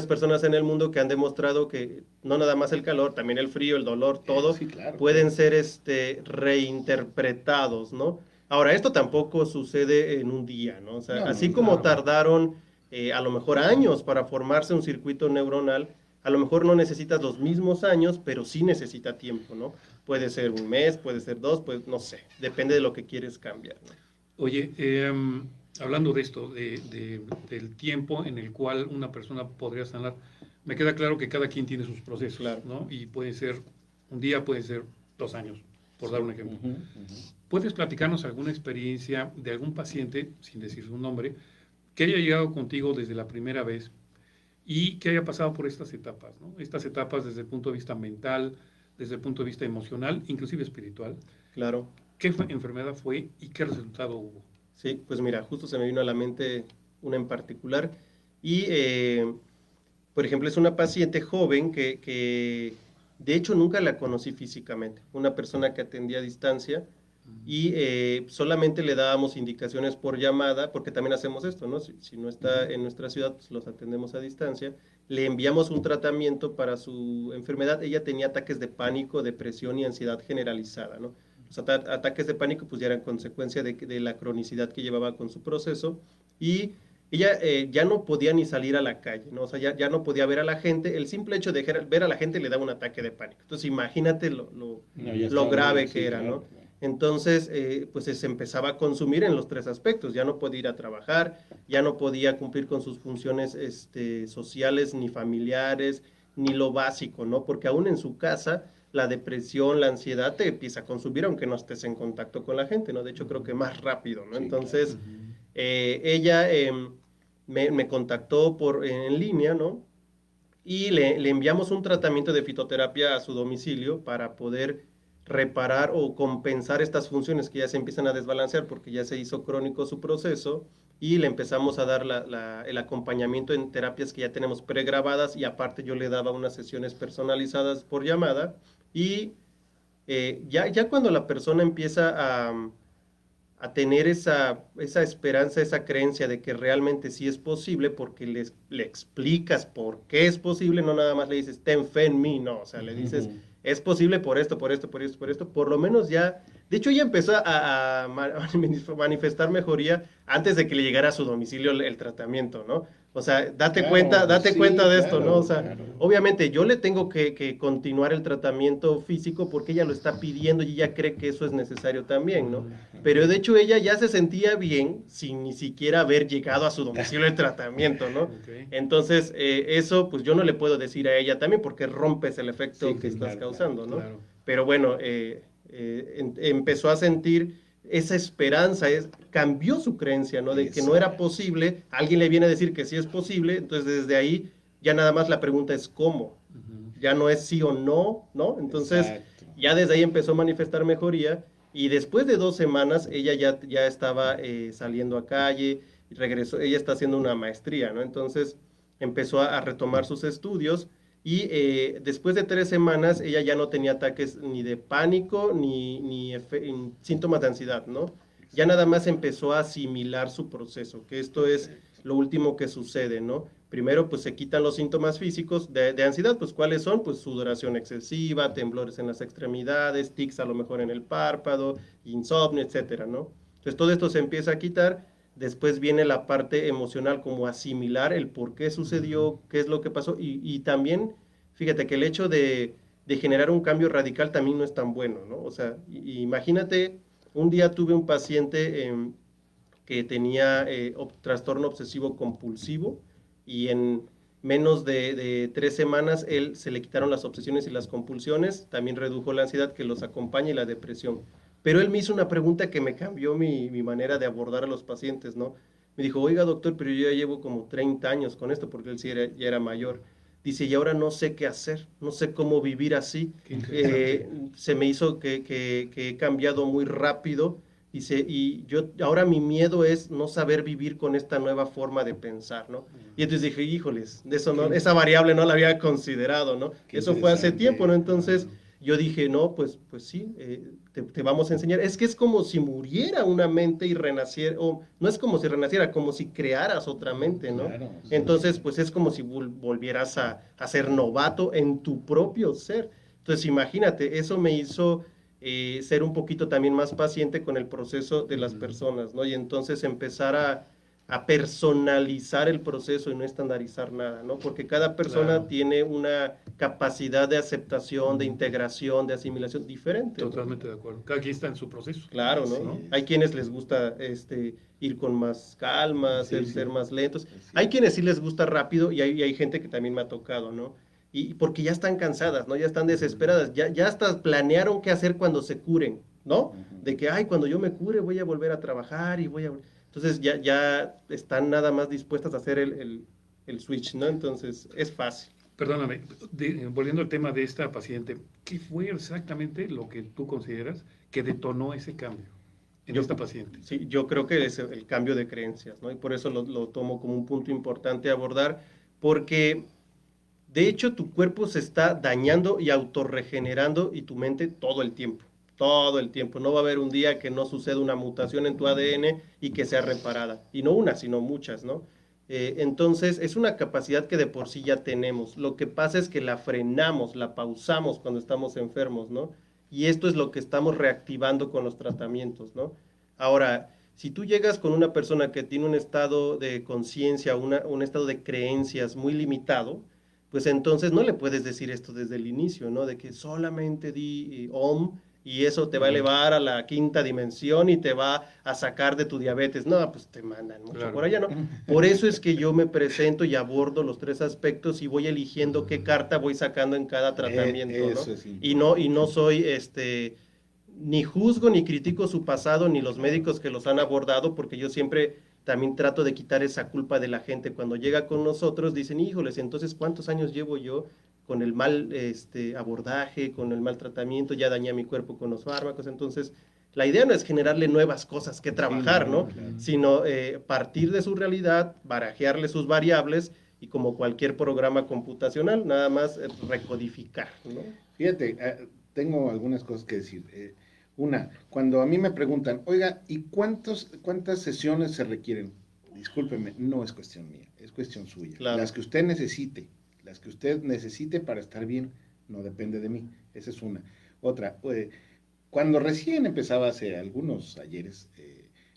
Speaker 3: personas en el mundo que han demostrado que no nada más el calor, también el frío, el dolor, todo,
Speaker 1: Sí, claro,
Speaker 3: pueden
Speaker 1: claro.
Speaker 3: ser reinterpretados, ¿no? Ahora, esto tampoco sucede en un día, ¿no? O sea,
Speaker 1: No, no,
Speaker 3: así
Speaker 1: no,
Speaker 3: como
Speaker 2: Claro.
Speaker 1: no.
Speaker 3: tardaron a lo mejor años para formarse un circuito neuronal, a lo mejor no necesitas los mismos años, pero sí necesita tiempo, ¿no? Puede ser un mes, puede ser dos, pues no sé, depende de lo que quieres cambiar, ¿no?
Speaker 2: Oye, hablando de esto, del tiempo en el cual una persona podría sanar, me queda claro que cada quien tiene sus procesos,
Speaker 3: Claro.
Speaker 2: ¿no? Y puede ser un día, puede ser 2 años, por
Speaker 3: Sí.
Speaker 2: dar un ejemplo.
Speaker 1: Ujú, ujú.
Speaker 2: ¿Puedes platicarnos alguna experiencia de algún paciente, sin decir su nombre, que haya llegado contigo desde la primera vez y que haya pasado por estas etapas, ¿no? Estas etapas desde el punto de vista mental, desde el punto de vista emocional, inclusive espiritual?
Speaker 3: Claro.
Speaker 2: ¿Qué enfermedad fue y qué resultado hubo?
Speaker 3: Sí, pues mira, justo se me vino a la mente una en particular. Y, por ejemplo, es una paciente joven que de hecho nunca la conocí físicamente. Una persona que atendía a distancia y solamente le dábamos indicaciones por llamada, porque también hacemos esto, ¿no? Si no está en nuestra ciudad, pues los atendemos a distancia. Le enviamos un tratamiento para su enfermedad. Ella tenía ataques de pánico, depresión y ansiedad generalizada, ¿no? Los ataques de pánico pues ya eran consecuencia de la cronicidad que llevaba con su proceso y ella ya no podía ni salir a la calle, ¿no? O sea, ya no podía ver a la gente. El simple hecho de ver a la gente le daba un ataque de pánico. Entonces, imagínate
Speaker 1: No, ya
Speaker 3: lo
Speaker 1: estaba
Speaker 3: grave
Speaker 1: muy,
Speaker 3: que
Speaker 1: sí,
Speaker 3: era,
Speaker 1: claro,
Speaker 3: ¿no?
Speaker 1: claro.
Speaker 3: Entonces, pues se empezaba a consumir en los tres aspectos. Ya no podía ir a trabajar, ya no podía cumplir con sus funciones sociales ni familiares, ni lo básico, ¿no? Porque aún en su casa, la depresión, la ansiedad te empieza a consumir aunque no estés en contacto con la gente, ¿no? De hecho, creo que más rápido, ¿no?
Speaker 1: Sí, claro.
Speaker 3: Entonces, ella me contactó en línea, ¿no? Y le enviamos un tratamiento de fitoterapia a su domicilio para poder reparar o compensar estas funciones que ya se empiezan a desbalancear porque ya se hizo crónico su proceso y le empezamos a dar el acompañamiento en terapias que ya tenemos pregrabadas y aparte yo le daba unas sesiones personalizadas por llamada y ya cuando la persona empieza a tener esa esperanza, esa creencia de que realmente sí es posible, porque le explicas por qué es posible, no nada más le dices, ten fe en mí, no, o sea, le dices,
Speaker 1: Ujú.
Speaker 3: es posible por esto, por esto, por esto, por esto, por lo menos ya, de hecho ya empezó a manifestar mejoría antes de que le llegara a su domicilio el tratamiento, ¿no? O sea,
Speaker 1: Claro,
Speaker 3: date cuenta
Speaker 1: sí,
Speaker 3: de esto, ¿no? O
Speaker 1: claro,
Speaker 3: sea,
Speaker 1: claro.
Speaker 3: obviamente yo le tengo que continuar el tratamiento físico porque ella lo está pidiendo y ella cree que eso es necesario también, ¿no? Pero de hecho ella ya se sentía bien sin ni siquiera haber llegado a su domicilio el tratamiento, ¿no?
Speaker 2: Okay.
Speaker 3: Entonces, eso pues yo no le puedo decir a ella también porque rompes el efecto
Speaker 1: Sí,
Speaker 3: que
Speaker 1: sí,
Speaker 3: estás
Speaker 1: claro, claro,
Speaker 3: causando, ¿no?
Speaker 2: Claro.
Speaker 3: Pero bueno, empezó a sentir esa esperanza, cambió su creencia, ¿no? De que no era
Speaker 1: Exacto.
Speaker 3: posible, alguien le viene a decir que sí es posible, entonces desde ahí ya nada más la pregunta es cómo, ya no es sí o no, ¿no? Entonces
Speaker 1: Exacto.
Speaker 3: ya desde ahí empezó a manifestar mejoría y después de 2 semanas ella ya estaba saliendo a calle, regresó, ella está haciendo una maestría, ¿no? Entonces empezó a retomar sus estudios y después de 3 semanas ella ya no tenía ataques ni de pánico ni síntomas de ansiedad, ¿no? ya nada más empezó a asimilar su proceso, que esto es lo último que sucede, ¿no? Primero, pues se quitan los síntomas físicos de ansiedad, pues ¿cuáles son? Pues sudoración excesiva, temblores en las extremidades, tics a lo mejor en el párpado, insomnio, etcétera, ¿no? Entonces todo esto se empieza a quitar, después viene la parte emocional, como asimilar el por qué sucedió, qué es lo que pasó, y también, fíjate que el hecho de generar un cambio radical también no es tan bueno, ¿no? O sea, imagínate, un día tuve un paciente que tenía trastorno obsesivo compulsivo y en menos de 3 semanas él se le quitaron las obsesiones y las compulsiones, también redujo la ansiedad que los acompaña y la depresión. Pero él me hizo una pregunta que me cambió mi manera de abordar a los pacientes, ¿no? Me dijo, oiga doctor, pero yo ya llevo como 30 años con esto, porque él sí ya era mayor. Dice, y ahora no sé qué hacer, no sé cómo vivir así. Se me hizo que he cambiado muy rápido. Dice, y yo ahora mi miedo es no saber vivir con esta nueva forma de pensar, ¿no? Y entonces dije, híjoles, de eso no, esa variable no la había considerado, ¿no? Eso fue hace tiempo, ¿no? Entonces yo dije, no, pues sí, te vamos a enseñar. Es que es como si muriera una mente y renaciera, o no es como si renaciera, como si crearas otra mente, ¿no?
Speaker 1: Claro, sí,
Speaker 3: Entonces,
Speaker 1: sí.
Speaker 3: pues es como si volvieras a ser novato en tu propio ser. Entonces, imagínate, eso me hizo ser un poquito también más paciente con el proceso de las personas, ¿no? Y entonces empezar a personalizar el proceso y no estandarizar nada, ¿no? Porque cada persona tiene una capacidad de aceptación, de integración, de asimilación diferente, ¿no?
Speaker 2: Totalmente de acuerdo. Cada quien está en su proceso.
Speaker 3: Claro, ¿no?
Speaker 1: Sí.
Speaker 3: Hay quienes les gusta ir con más calma,
Speaker 1: Sí,
Speaker 3: ser
Speaker 1: sí.
Speaker 3: más lentos.
Speaker 1: Sí.
Speaker 3: Hay quienes sí les gusta rápido y hay gente que también me ha tocado, ¿no? Y porque ya están cansadas, ¿no? Ya están desesperadas, ya hasta planearon qué hacer cuando se curen, ¿no? De que, ay, cuando yo me cure voy a volver a trabajar y voy a... Entonces ya están nada más dispuestas a hacer el switch, ¿no? Entonces es fácil.
Speaker 2: Perdóname, volviendo al tema de esta paciente, ¿qué fue exactamente lo que tú consideras que detonó ese cambio en esta paciente?
Speaker 3: Sí, yo creo que es el cambio de creencias, ¿no? Y por eso lo tomo como un punto importante a abordar, porque de hecho tu cuerpo se está dañando y autorregenerando y tu mente todo el tiempo. Todo el tiempo. No va a haber un día que no suceda una mutación en tu ADN y que sea reparada. Y no una, sino muchas, ¿no? Entonces, es una capacidad que de por sí ya tenemos. Lo que pasa es que la frenamos, la pausamos cuando estamos enfermos, ¿no? Y esto es lo que estamos reactivando con los tratamientos, ¿no? Ahora, si tú llegas con una persona que tiene un estado de conciencia, un estado de creencias muy limitado, pues entonces no le puedes decir esto desde el inicio, ¿no? De que solamente di OM y eso te va a elevar a la quinta dimensión y te va a sacar de tu diabetes. No, pues te mandan mucho por allá, ¿no? Por eso es que yo me presento y abordo los 3 aspectos y voy eligiendo qué carta voy sacando en cada tratamiento, ¿no?
Speaker 1: Eso es
Speaker 3: Y no soy ni juzgo ni critico su pasado ni los médicos que los han abordado, porque yo siempre también trato de quitar esa culpa de la gente. Cuando llega con nosotros dicen, híjoles, entonces ¿cuántos años llevo yo con el mal abordaje, con el mal tratamiento? Ya dañé mi cuerpo con los fármacos. Entonces la idea no es generarle nuevas cosas que trabajar, ¿no?
Speaker 1: Claro.
Speaker 3: Sino partir de su realidad, barajearle sus variables y como cualquier programa computacional, nada más recodificar, ¿no?
Speaker 1: Fíjate, tengo algunas cosas que decir. Una, cuando a mí me preguntan, oiga, ¿y cuántas sesiones se requieren? Discúlpeme, no es cuestión mía, es cuestión suya.
Speaker 3: Claro.
Speaker 1: Las que usted necesite para estar bien, no depende de mí. Esa es una. Otra, cuando recién empezaba hace algunos ayeres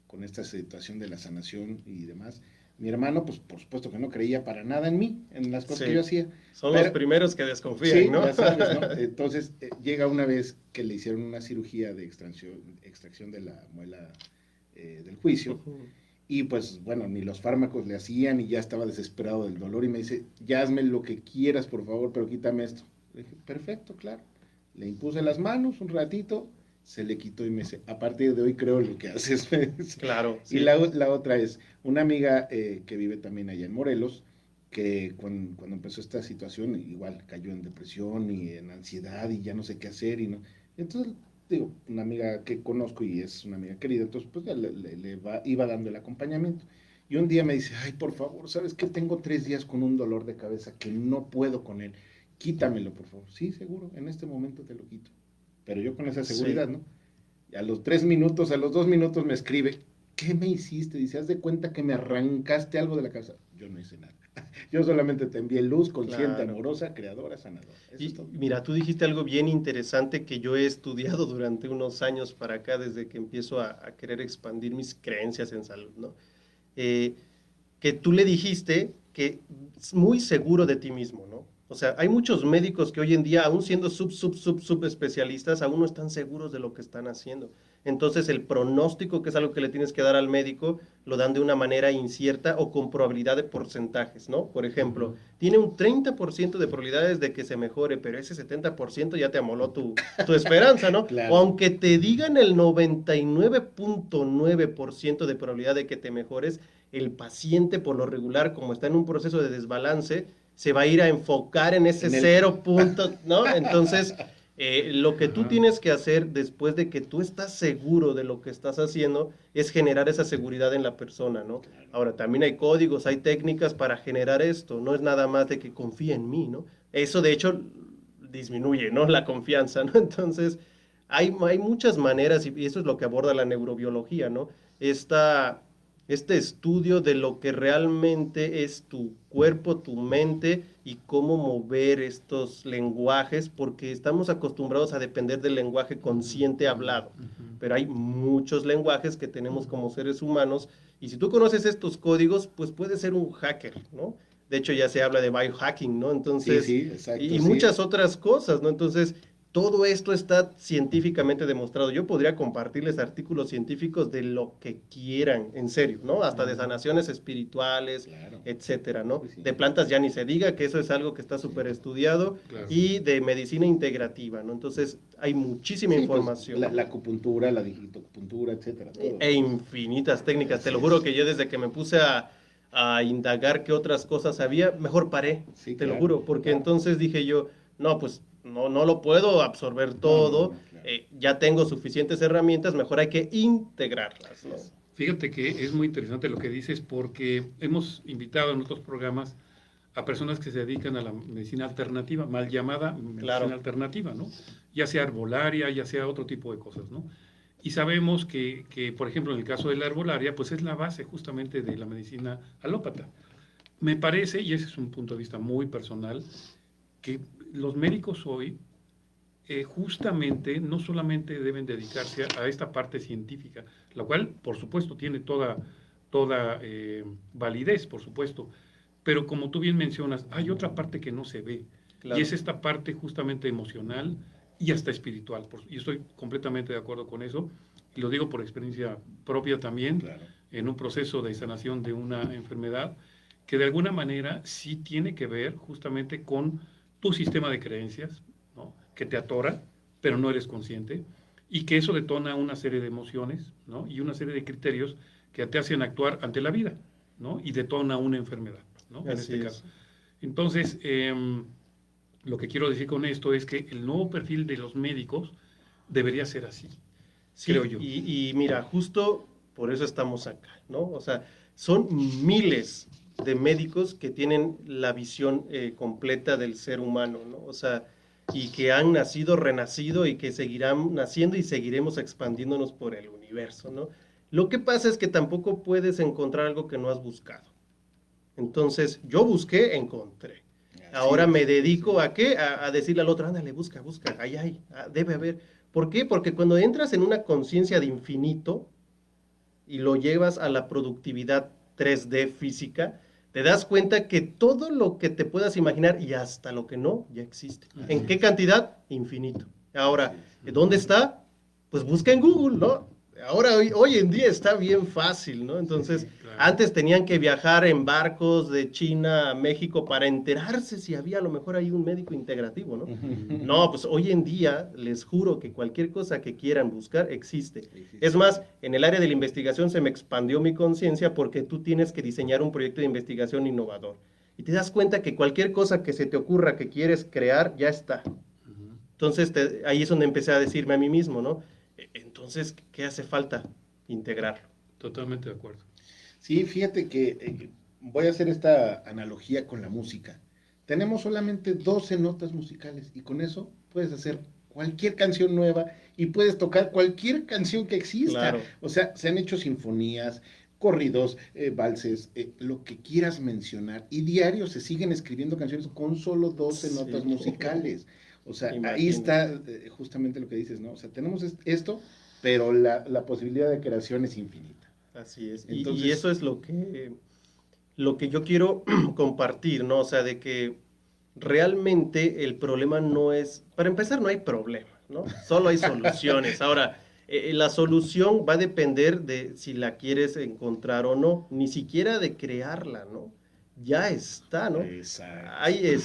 Speaker 1: con esta situación de la sanación y demás, mi hermano, pues por supuesto que no creía para nada en mí, en las cosas que yo hacía.
Speaker 3: Son los primeros que desconfían,
Speaker 1: Sí,
Speaker 3: ¿no?
Speaker 1: ya sabes, ¿no? Entonces, llega una vez que le hicieron una cirugía de extracción de la muela del juicio, y pues, bueno, ni los fármacos le hacían y ya estaba desesperado del dolor y me dice, ya hazme lo que quieras, por favor, pero quítame esto. Le dije, perfecto, claro. Le impuse las manos un ratito, se le quitó y me dice, a partir de hoy creo lo que haces.
Speaker 3: Claro.
Speaker 1: Sí. Y la otra es, una amiga que vive también allá en Morelos, que cuando empezó esta situación igual cayó en depresión y en ansiedad y ya no sé qué hacer y no. Entonces, digo, una amiga que conozco y es una amiga querida, entonces pues iba dando el acompañamiento. Y un día me dice, ay, por favor, ¿sabes qué? Tengo 3 días con un dolor de cabeza que no puedo con él. Quítamelo, por favor. Sí, seguro, en este momento te lo quito. Pero yo con esa seguridad,
Speaker 3: Sí.
Speaker 1: ¿no? Y a los 3 minutos, a los 2 minutos me escribe, ¿qué me hiciste? Dice, haz de cuenta que me arrancaste algo de la cabeza. Yo no hice nada. Yo solamente te envié luz, consciente,
Speaker 3: Claro.
Speaker 1: amorosa, creadora, sanadora. Eso
Speaker 3: Y
Speaker 1: es todo.
Speaker 3: mira, tú dijiste algo bien interesante que yo he estudiado durante unos años para acá, desde que empiezo a querer expandir mis creencias en salud, ¿no? Que tú le dijiste que es muy seguro de ti mismo, ¿no? O sea, hay muchos médicos que hoy en día, aún siendo sub especialistas, aún no están seguros de lo que están haciendo. Entonces, el pronóstico, que es algo que le tienes que dar al médico, lo dan de una manera incierta o con probabilidad de porcentajes, ¿no? Por ejemplo, tiene un 30% de probabilidades de que se mejore, pero ese 70% ya te amoló tu esperanza, ¿no?
Speaker 1: Claro.
Speaker 3: O aunque te digan el 99.9% de probabilidad de que te mejores, el paciente por lo regular, como está en un proceso de desbalance, se va a ir a enfocar en ese 0 punto, ¿no? Entonces, lo que tú tienes que hacer después de que tú estás seguro de lo que estás haciendo es generar esa seguridad en la persona, ¿no? Ahora, también hay códigos, hay técnicas para generar esto, no es nada más de que confíe en mí, ¿no? Eso, de hecho, disminuye, ¿no? La confianza, ¿no? Entonces, hay muchas maneras, y eso es lo que aborda la neurobiología, ¿no? Este estudio de lo que realmente es tu cuerpo, tu mente y cómo mover estos lenguajes, porque estamos acostumbrados a depender del lenguaje consciente hablado, pero hay muchos lenguajes que tenemos como seres humanos, y si tú conoces estos códigos, pues puedes ser un hacker, ¿no? De hecho, ya se habla de biohacking, ¿no? Entonces,
Speaker 1: Sí, exacto,
Speaker 3: y muchas otras cosas, ¿no? Entonces, todo esto está científicamente demostrado. Yo podría compartirles artículos científicos de lo que quieran, en serio, ¿no? Hasta de sanaciones espirituales,
Speaker 1: Claro.
Speaker 3: etcétera, ¿no?
Speaker 1: Sí.
Speaker 3: De plantas ya ni se diga, que eso es algo que está súper estudiado,
Speaker 2: Claro.
Speaker 3: y de medicina integrativa, ¿no? Entonces, hay muchísima información.
Speaker 1: Pues, la acupuntura, la digitopuntura, etcétera. Todo.
Speaker 3: E infinitas técnicas. Te lo juro que yo, desde que me puse a indagar qué otras cosas había, mejor paré,
Speaker 1: Sí,
Speaker 3: te
Speaker 1: claro,
Speaker 3: lo juro, porque
Speaker 1: claro.
Speaker 3: entonces dije yo, no, pues no lo puedo absorber todo,
Speaker 1: claro.
Speaker 3: ya tengo suficientes herramientas, mejor hay que integrarlas, ¿no?
Speaker 2: Fíjate que es muy interesante lo que dices, porque hemos invitado en otros programas a personas que se dedican a la medicina alternativa, mal llamada medicina
Speaker 3: Claro.
Speaker 2: alternativa, ¿no? Ya sea herbolaria, ya sea otro tipo de cosas, ¿no? Y sabemos que, por ejemplo, en el caso de la herbolaria, pues es la base justamente de la medicina alópata. Me parece, y ese es un punto de vista muy personal, que los médicos hoy justamente no solamente deben dedicarse a esta parte científica, la cual, por supuesto, tiene toda validez, por supuesto, pero como tú bien mencionas, hay otra parte que no se ve,
Speaker 3: Claro.
Speaker 2: y es esta parte justamente emocional y hasta espiritual. Y estoy completamente de acuerdo con eso, y lo digo por experiencia propia también,
Speaker 1: Claro.
Speaker 2: en un proceso de sanación de una enfermedad, que de alguna manera sí tiene que ver justamente con tu sistema de creencias, ¿no? Que te atora, pero no eres consciente, y que eso detona una serie de emociones, ¿no? Y una serie de criterios que te hacen actuar ante la vida, ¿no? Y detona una enfermedad, ¿no? En
Speaker 3: Así
Speaker 2: este
Speaker 3: es.
Speaker 2: caso. Entonces, lo que quiero decir con esto es que el nuevo perfil de los médicos debería ser así,
Speaker 3: Sí,
Speaker 2: creo yo.
Speaker 3: y mira, justo por eso estamos acá, ¿no? O sea, son miles de médicos que tienen la visión completa del ser humano, ¿no? O sea, y que han nacido, renacido, y que seguirán naciendo y seguiremos expandiéndonos por el universo, ¿no? Lo que pasa es que tampoco puedes encontrar algo que no has buscado. Entonces, yo busqué, encontré. Ahora me dedico a qué? A decirle al otro, ándale, busca, ahí hay, debe haber. ¿Por qué? Porque cuando entras en una conciencia de infinito y lo llevas a la productividad 3D física, te das cuenta que todo lo que te puedas imaginar y hasta lo que no, ya existe. ¿En qué cantidad? Infinito. Ahora, ¿dónde está? Pues busca en Google, ¿no? Ahora, hoy en día está bien fácil, ¿no? Entonces,
Speaker 2: Sí, claro.
Speaker 3: antes tenían que viajar en barcos de China a México para enterarse si había a lo mejor ahí un médico integrativo, ¿no? No, pues hoy en día les juro que cualquier cosa que quieran buscar existe. Es más, en el área de la investigación se me expandió mi conciencia, porque tú tienes que diseñar un proyecto de investigación innovador. Y te das cuenta que cualquier cosa que se te ocurra que quieres crear, ya está. Entonces, ahí es donde empecé a decirme a mí mismo, ¿no? Entonces, ¿qué hace falta? Integrarlo.
Speaker 2: Totalmente de acuerdo.
Speaker 1: Sí, fíjate que voy a hacer esta analogía con la música. Tenemos solamente 12 notas musicales y con eso puedes hacer cualquier canción nueva y puedes tocar cualquier canción que exista.
Speaker 3: Claro.
Speaker 1: O sea, se han hecho sinfonías, corridos, valses, lo que quieras mencionar. Y diario se siguen escribiendo canciones con solo 12
Speaker 3: Sí.
Speaker 1: notas musicales. O sea, ahí
Speaker 3: Imagínate.
Speaker 1: está justamente lo que dices, ¿no? O sea, tenemos esto, pero la posibilidad de creación es infinita.
Speaker 3: Así es.
Speaker 1: Entonces,
Speaker 3: Y eso es lo que yo quiero compartir, ¿no? O sea, de que realmente el problema no es, para empezar, no hay problema, ¿no? Solo hay soluciones. Ahora, la solución va a depender de si la quieres encontrar o no, ni siquiera de crearla, ¿no? Ya está, ¿no?
Speaker 1: exacto.
Speaker 3: Hay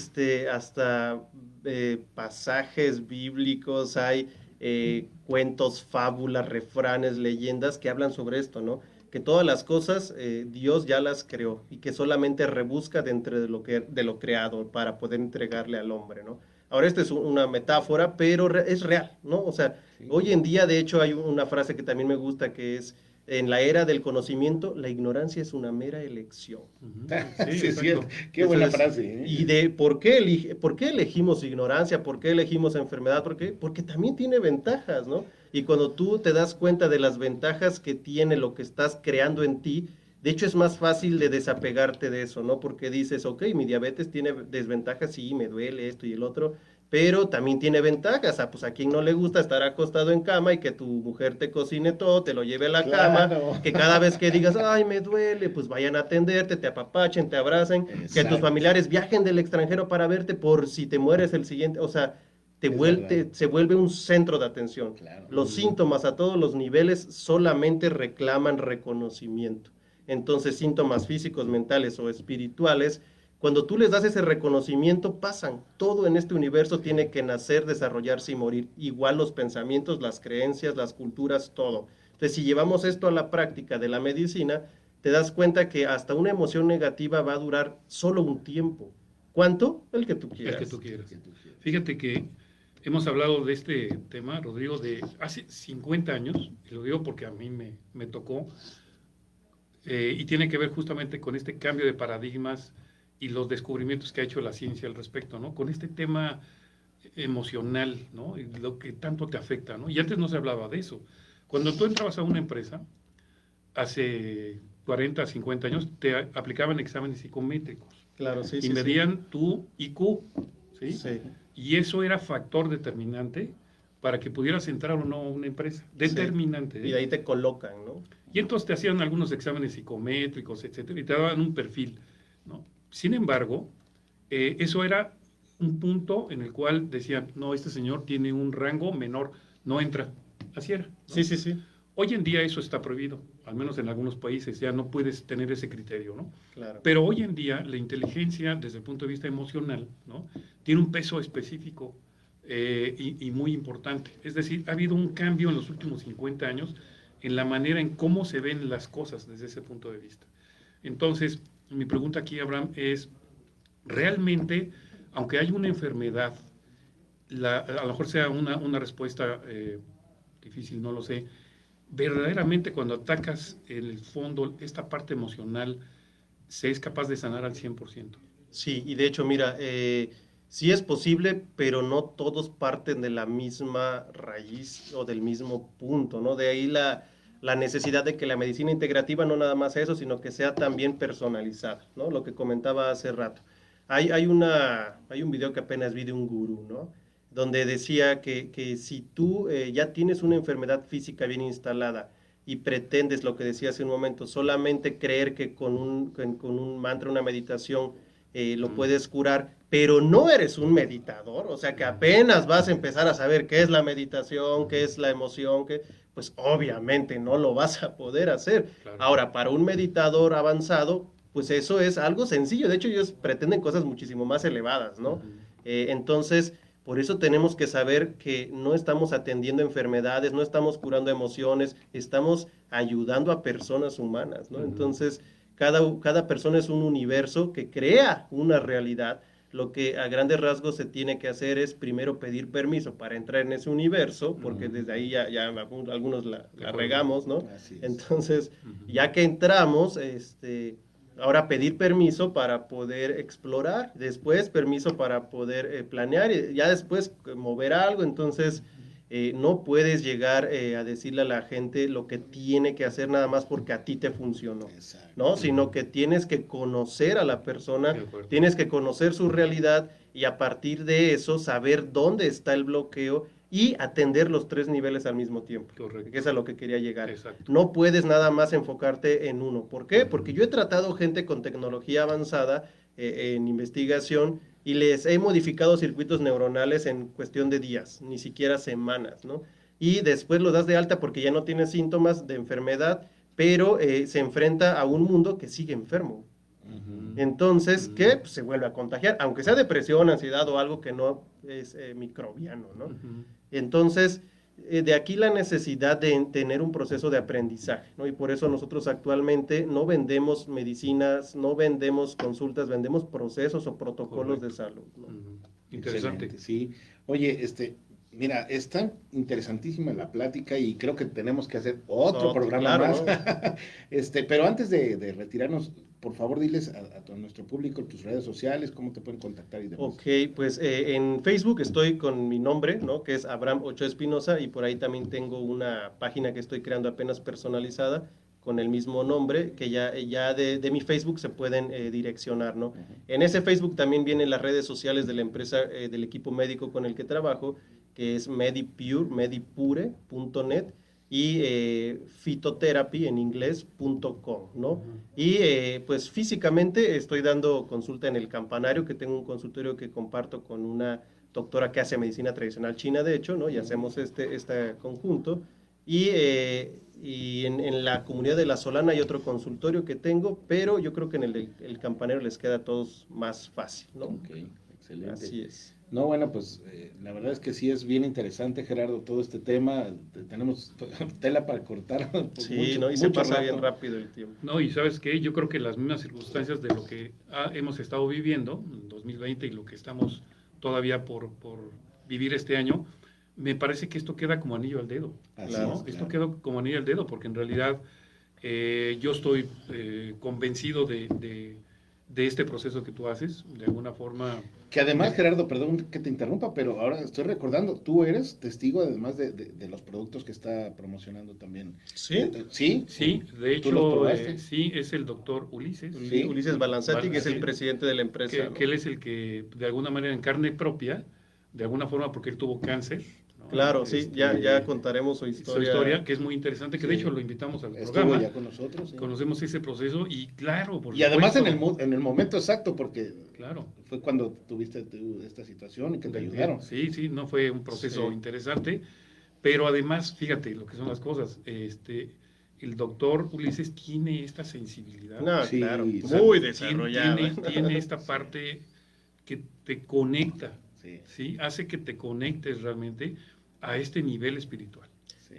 Speaker 3: hasta pasajes bíblicos, hay cuentos, fábulas, refranes, leyendas que hablan sobre esto, ¿no? Que todas las cosas Dios ya las creó y que solamente rebusca dentro de lo creado para poder entregarle al hombre, ¿no? Ahora, esta es una metáfora, pero es real, ¿no? O sea,
Speaker 1: Sí.
Speaker 3: hoy en día, de hecho, hay una frase que también me gusta que es, en la era del conocimiento, la ignorancia es una mera elección.
Speaker 2: Ujú.
Speaker 1: Sí, es
Speaker 2: exacto.
Speaker 1: cierto. Qué buena
Speaker 3: Entonces,
Speaker 1: frase, ¿eh?
Speaker 3: Y de por qué elegimos ignorancia, por qué elegimos enfermedad, ¿por qué? Porque también tiene ventajas, ¿no? Y cuando tú te das cuenta de las ventajas que tiene lo que estás creando en ti, de hecho es más fácil de desapegarte de eso, ¿no? Porque dices, ok, mi diabetes tiene desventajas, sí, me duele esto y el otro, pero también tiene ventajas. Pues a quien no le gusta estar acostado en cama y que tu mujer te cocine todo, te lo lleve a la cama,
Speaker 1: Claro.
Speaker 3: que cada vez que digas, ay, me duele, pues vayan a atenderte, te apapachen, te abracen, que tus
Speaker 1: Exacto.
Speaker 3: familiares viajen del extranjero para verte por si te mueres el siguiente, o sea,
Speaker 1: Es verdad.
Speaker 3: se vuelve un centro de atención.
Speaker 1: Claro.
Speaker 3: Los síntomas a todos los niveles solamente reclaman reconocimiento. Entonces, síntomas físicos, mentales o espirituales, cuando tú les das ese reconocimiento, pasan. Todo en este universo tiene que nacer, desarrollarse y morir. Igual los pensamientos, las creencias, las culturas, todo. Entonces, si llevamos esto a la práctica de la medicina, te das cuenta que hasta una emoción negativa va a durar solo un tiempo. ¿Cuánto? El que tú quieras.
Speaker 2: El que tú quieras. Fíjate que hemos hablado de este tema, Rodrigo, de hace 50 años, y lo digo porque a mí me tocó, y tiene que ver justamente con este cambio de paradigmas y los descubrimientos que ha hecho la ciencia al respecto, ¿no? Con este tema emocional, ¿no? Y lo que tanto te afecta, ¿no? Y antes no se hablaba de eso. Cuando tú entrabas a una empresa, hace 40, 50 años, te aplicaban exámenes psicométricos
Speaker 3: Claro, sí,
Speaker 2: y
Speaker 3: sí.
Speaker 2: medían tu IQ, ¿sí?
Speaker 3: Sí.
Speaker 2: Y eso era factor determinante para que pudieras entrar o no a una empresa. Determinante.
Speaker 3: Sí. Y de ahí te colocan, ¿no?
Speaker 2: Y entonces te hacían algunos exámenes psicométricos, etcétera, y te daban un perfil, ¿no? Sin embargo, eso era un punto en el cual decían, no, este señor tiene un rango menor, no entra. Así era, ¿no?
Speaker 3: Sí, sí, sí.
Speaker 2: Hoy en día eso está prohibido, al menos en algunos países ya no puedes tener ese criterio, ¿no?
Speaker 3: Claro.
Speaker 2: Pero hoy en día la inteligencia desde el punto de vista emocional, ¿no? Tiene un peso específico y muy importante. Es decir, ha habido un cambio en los últimos 50 años en la manera en cómo se ven las cosas desde ese punto de vista. Entonces, mi pregunta aquí, Abraham, es, ¿realmente, aunque hay una enfermedad, a lo mejor sea una respuesta difícil, no lo sé, verdaderamente cuando atacas en el fondo esta parte emocional, se es capaz de sanar al 100%?
Speaker 3: Sí, y de hecho, mira, sí es posible, pero no todos parten de la misma raíz o del mismo punto, ¿no? De ahí la necesidad de que la medicina integrativa no nada más sea eso, sino que sea también personalizada, ¿no? Lo que comentaba hace rato. Hay un video que apenas vi de un gurú, ¿no? Donde decía que si tú ya tienes una enfermedad física bien instalada y pretendes, lo que decía hace un momento, solamente creer que con un mantra, una meditación, lo puedes curar, pero no eres un meditador, o sea que apenas vas a empezar a saber qué es la meditación, qué es la emoción, pues obviamente no lo vas a poder hacer.
Speaker 2: Claro.
Speaker 3: Ahora, para un meditador avanzado, pues eso es algo sencillo, de hecho ellos pretenden cosas muchísimo más elevadas, ¿no? Entonces, por eso tenemos que saber que no estamos atendiendo enfermedades, no estamos curando emociones, estamos ayudando a personas humanas, ¿no? Entonces, cada persona es un universo que crea una realidad. Lo que a grandes rasgos se tiene que hacer es primero pedir permiso para entrar en ese universo, porque desde ahí ya algunos la regamos, ¿no?
Speaker 1: Así es.
Speaker 3: Entonces, ya que entramos, Ahora pedir permiso para poder explorar, después permiso para poder planear y ya después mover algo. Entonces no puedes llegar a decirle a la gente lo que tiene que hacer nada más porque a ti te funcionó, ¿no? Sino que tienes que conocer a la persona, tienes que conocer su realidad y a partir de eso saber dónde está el bloqueo y atender los 3 niveles al mismo tiempo.
Speaker 2: Correcto.
Speaker 3: Que es a lo que quería llegar.
Speaker 2: Exacto.
Speaker 3: No puedes nada más enfocarte en uno. ¿Por qué? Porque yo he tratado gente con tecnología avanzada en investigación y les he modificado circuitos neuronales en cuestión de días, ni siquiera semanas, ¿no? Y después lo das de alta porque ya no tiene síntomas de enfermedad, pero se enfrenta a un mundo que sigue enfermo. Entonces, ¿qué? Pues se vuelve a contagiar, aunque sea depresión, ansiedad o algo que no es microbiano, ¿no? Entonces, de aquí la necesidad de tener un proceso de aprendizaje, ¿no? Y por eso nosotros actualmente no vendemos medicinas, no vendemos consultas, vendemos procesos o protocolos de salud, ¿no?
Speaker 2: Interesante.
Speaker 1: Excelente, sí. Oye, mira, es tan interesantísima la plática y creo que tenemos que hacer otro programa más. Pero antes de retirarnos, por favor, diles a nuestro público tus redes sociales, cómo te pueden contactar y demás.
Speaker 3: Ok, pues en Facebook estoy con mi nombre, ¿no? Que es Abraham Ochoa Espinosa, y por ahí también tengo una página que estoy creando apenas personalizada con el mismo nombre, que ya de mi Facebook se pueden direccionar, ¿no? En ese Facebook también vienen las redes sociales de la empresa, del equipo médico con el que trabajo, que es medipure.net y phytotherapy en inglés.com, ¿no? Y pues físicamente estoy dando consulta en el Campanario, que tengo un consultorio que comparto con una doctora que hace medicina tradicional china, de hecho, ¿no? Y hacemos este conjunto. Y en la comunidad de La Solana hay otro consultorio que tengo, pero yo creo que en el Campanario les queda a todos más fácil, ¿no?
Speaker 1: Ok, excelente.
Speaker 3: Así es.
Speaker 1: No, bueno, pues la verdad es que sí es bien interesante, Gerardo, todo este tema. Tenemos tela para cortar.
Speaker 3: Sí, ¿no? Y se pasa bien rápido el tiempo.
Speaker 2: No, y ¿sabes qué? Yo creo que las mismas circunstancias de lo que hemos estado viviendo en 2020 y lo que estamos todavía por vivir este año, me parece que esto queda como anillo al dedo.
Speaker 1: Claro.
Speaker 2: Esto queda como anillo al dedo, porque en realidad yo estoy convencido de este proceso que tú haces, de alguna forma.
Speaker 1: Que además, Gerardo, perdón que te interrumpa, pero ahora estoy recordando, tú eres testigo además de los productos que está promocionando también.
Speaker 3: ¿Sí?
Speaker 1: ¿Sí?
Speaker 2: Sí, de hecho, sí, es el doctor Ulises.
Speaker 3: Sí, Ulises Balanzati, que es el presidente de la empresa.
Speaker 2: Que él es el que, de alguna manera, en carne propia, de alguna forma, porque él tuvo cáncer. ¿no?
Speaker 3: Claro, sí, ya contaremos su historia.
Speaker 2: Que es muy interesante, que de hecho lo invitamos al
Speaker 1: Estuvo
Speaker 2: programa.
Speaker 1: Ya con nosotros. Sí.
Speaker 2: Conocemos ese proceso y claro,
Speaker 1: y además en el momento exacto, porque
Speaker 2: claro,
Speaker 1: fue cuando tuviste esta situación y que te ayudaron.
Speaker 2: Sí, no fue un proceso interesante, pero además, fíjate lo que son las cosas. El doctor Ulises tiene esta sensibilidad.
Speaker 3: No, sí, claro, muy desarrollada.
Speaker 2: Tiene esta parte que te conecta. Sí, hace que te conectes realmente a este nivel espiritual.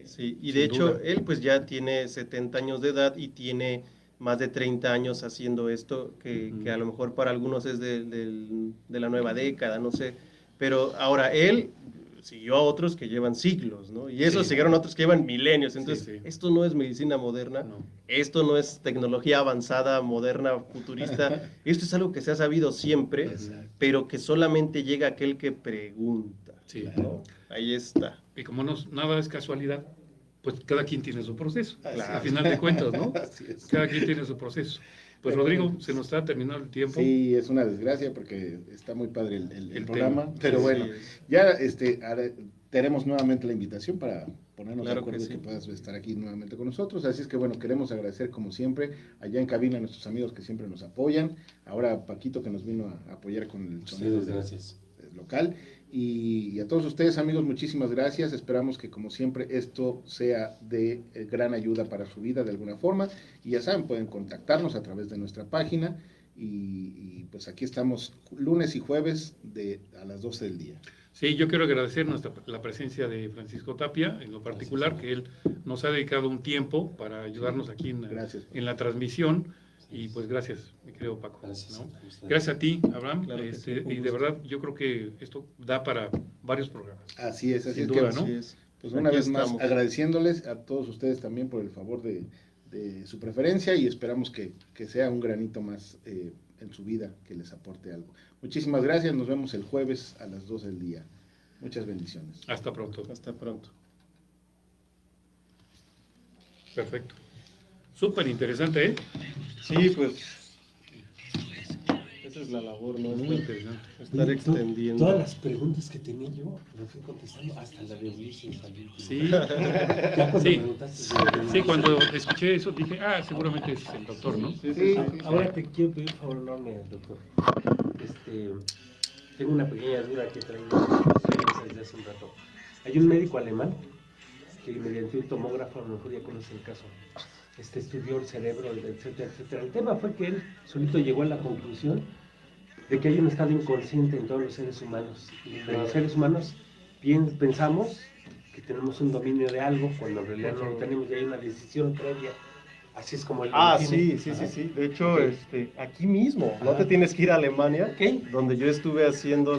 Speaker 3: Sí, y de hecho él pues ya tiene 70 años de edad y tiene más de 30 años haciendo esto, que a lo mejor para algunos es de la nueva década, no sé, pero ahora él siguió a otros que llevan siglos, ¿no? Y esos siguieron a otros que llevan milenios, entonces esto no es medicina moderna, esto no es tecnología avanzada, moderna, futurista, esto es algo que se ha sabido siempre, pero que solamente llega aquel que pregunta, ¿no? Ahí está.
Speaker 2: Y como nada es casualidad, pues cada quien tiene su proceso, a final de cuentas, ¿no? Cada quien tiene su proceso. Pues Rodrigo, se nos está terminando el tiempo.
Speaker 1: Sí, es una desgracia porque está muy padre el programa, pero bueno, ya tenemos nuevamente la invitación para ponernos de acuerdo que puedas estar aquí nuevamente con nosotros, así es que bueno, queremos agradecer como siempre allá en cabina a nuestros amigos que siempre nos apoyan, ahora Paquito que nos vino a apoyar con el sonido local, y a todos ustedes amigos, muchísimas gracias, esperamos que como siempre esto sea de gran ayuda para su vida de alguna forma, y ya saben, pueden contactarnos a través de nuestra página, y pues aquí estamos lunes y jueves a las 12 del día.
Speaker 2: Sí, yo quiero agradecer la presencia de Francisco Tapia, en lo particular, que él nos ha dedicado un tiempo para ayudarnos aquí en la transmisión. Y pues gracias, mi querido Paco. Gracias a ti, Abraham.
Speaker 3: Claro
Speaker 2: y de verdad, yo creo que esto da para varios programas.
Speaker 1: Así es,
Speaker 2: sin duda, ¿no?
Speaker 1: Pues una vez más, agradeciéndoles a todos ustedes también por el favor de de su preferencia y esperamos que sea un granito más en su vida, que les aporte algo. Muchísimas gracias, nos vemos el jueves a las 12 del día. Muchas bendiciones.
Speaker 2: Hasta pronto.
Speaker 3: Hasta pronto.
Speaker 2: Perfecto. Súper interesante, ¿eh?
Speaker 3: Sí, pues esa es la labor, ¿no?
Speaker 2: Muy interesante.
Speaker 3: Estar
Speaker 4: Oye,
Speaker 3: extendiendo.
Speaker 4: Todas las preguntas que tenía yo, lo fui contestando hasta la de Ulises.
Speaker 2: Sí,
Speaker 4: Ya cuando
Speaker 2: Sí.
Speaker 4: preguntaste
Speaker 2: sí, cuando escuché eso dije, seguramente es el doctor, ¿no?
Speaker 3: Sí, sí, sí.
Speaker 4: Ahora te quiero pedir un favor enorme, doctor. Tengo una pequeña duda que traigo desde hace un rato. Hay un médico alemán que mediante un tomógrafo, a lo mejor ya conoce el caso, estudió el cerebro, etcétera, etcétera. El tema fue que él solito llegó a la conclusión de que hay un estado inconsciente en todos los seres humanos. Y los seres humanos pensamos que tenemos un dominio de algo cuando en realidad no lo tenemos y hay una decisión previa. Así es como él lo define.
Speaker 3: Sí.
Speaker 4: Ajá.
Speaker 3: De hecho,
Speaker 4: Ok.
Speaker 3: aquí mismo, no
Speaker 4: Ajá.
Speaker 3: te tienes que ir a Alemania,
Speaker 4: Ok.
Speaker 3: donde yo estuve haciendo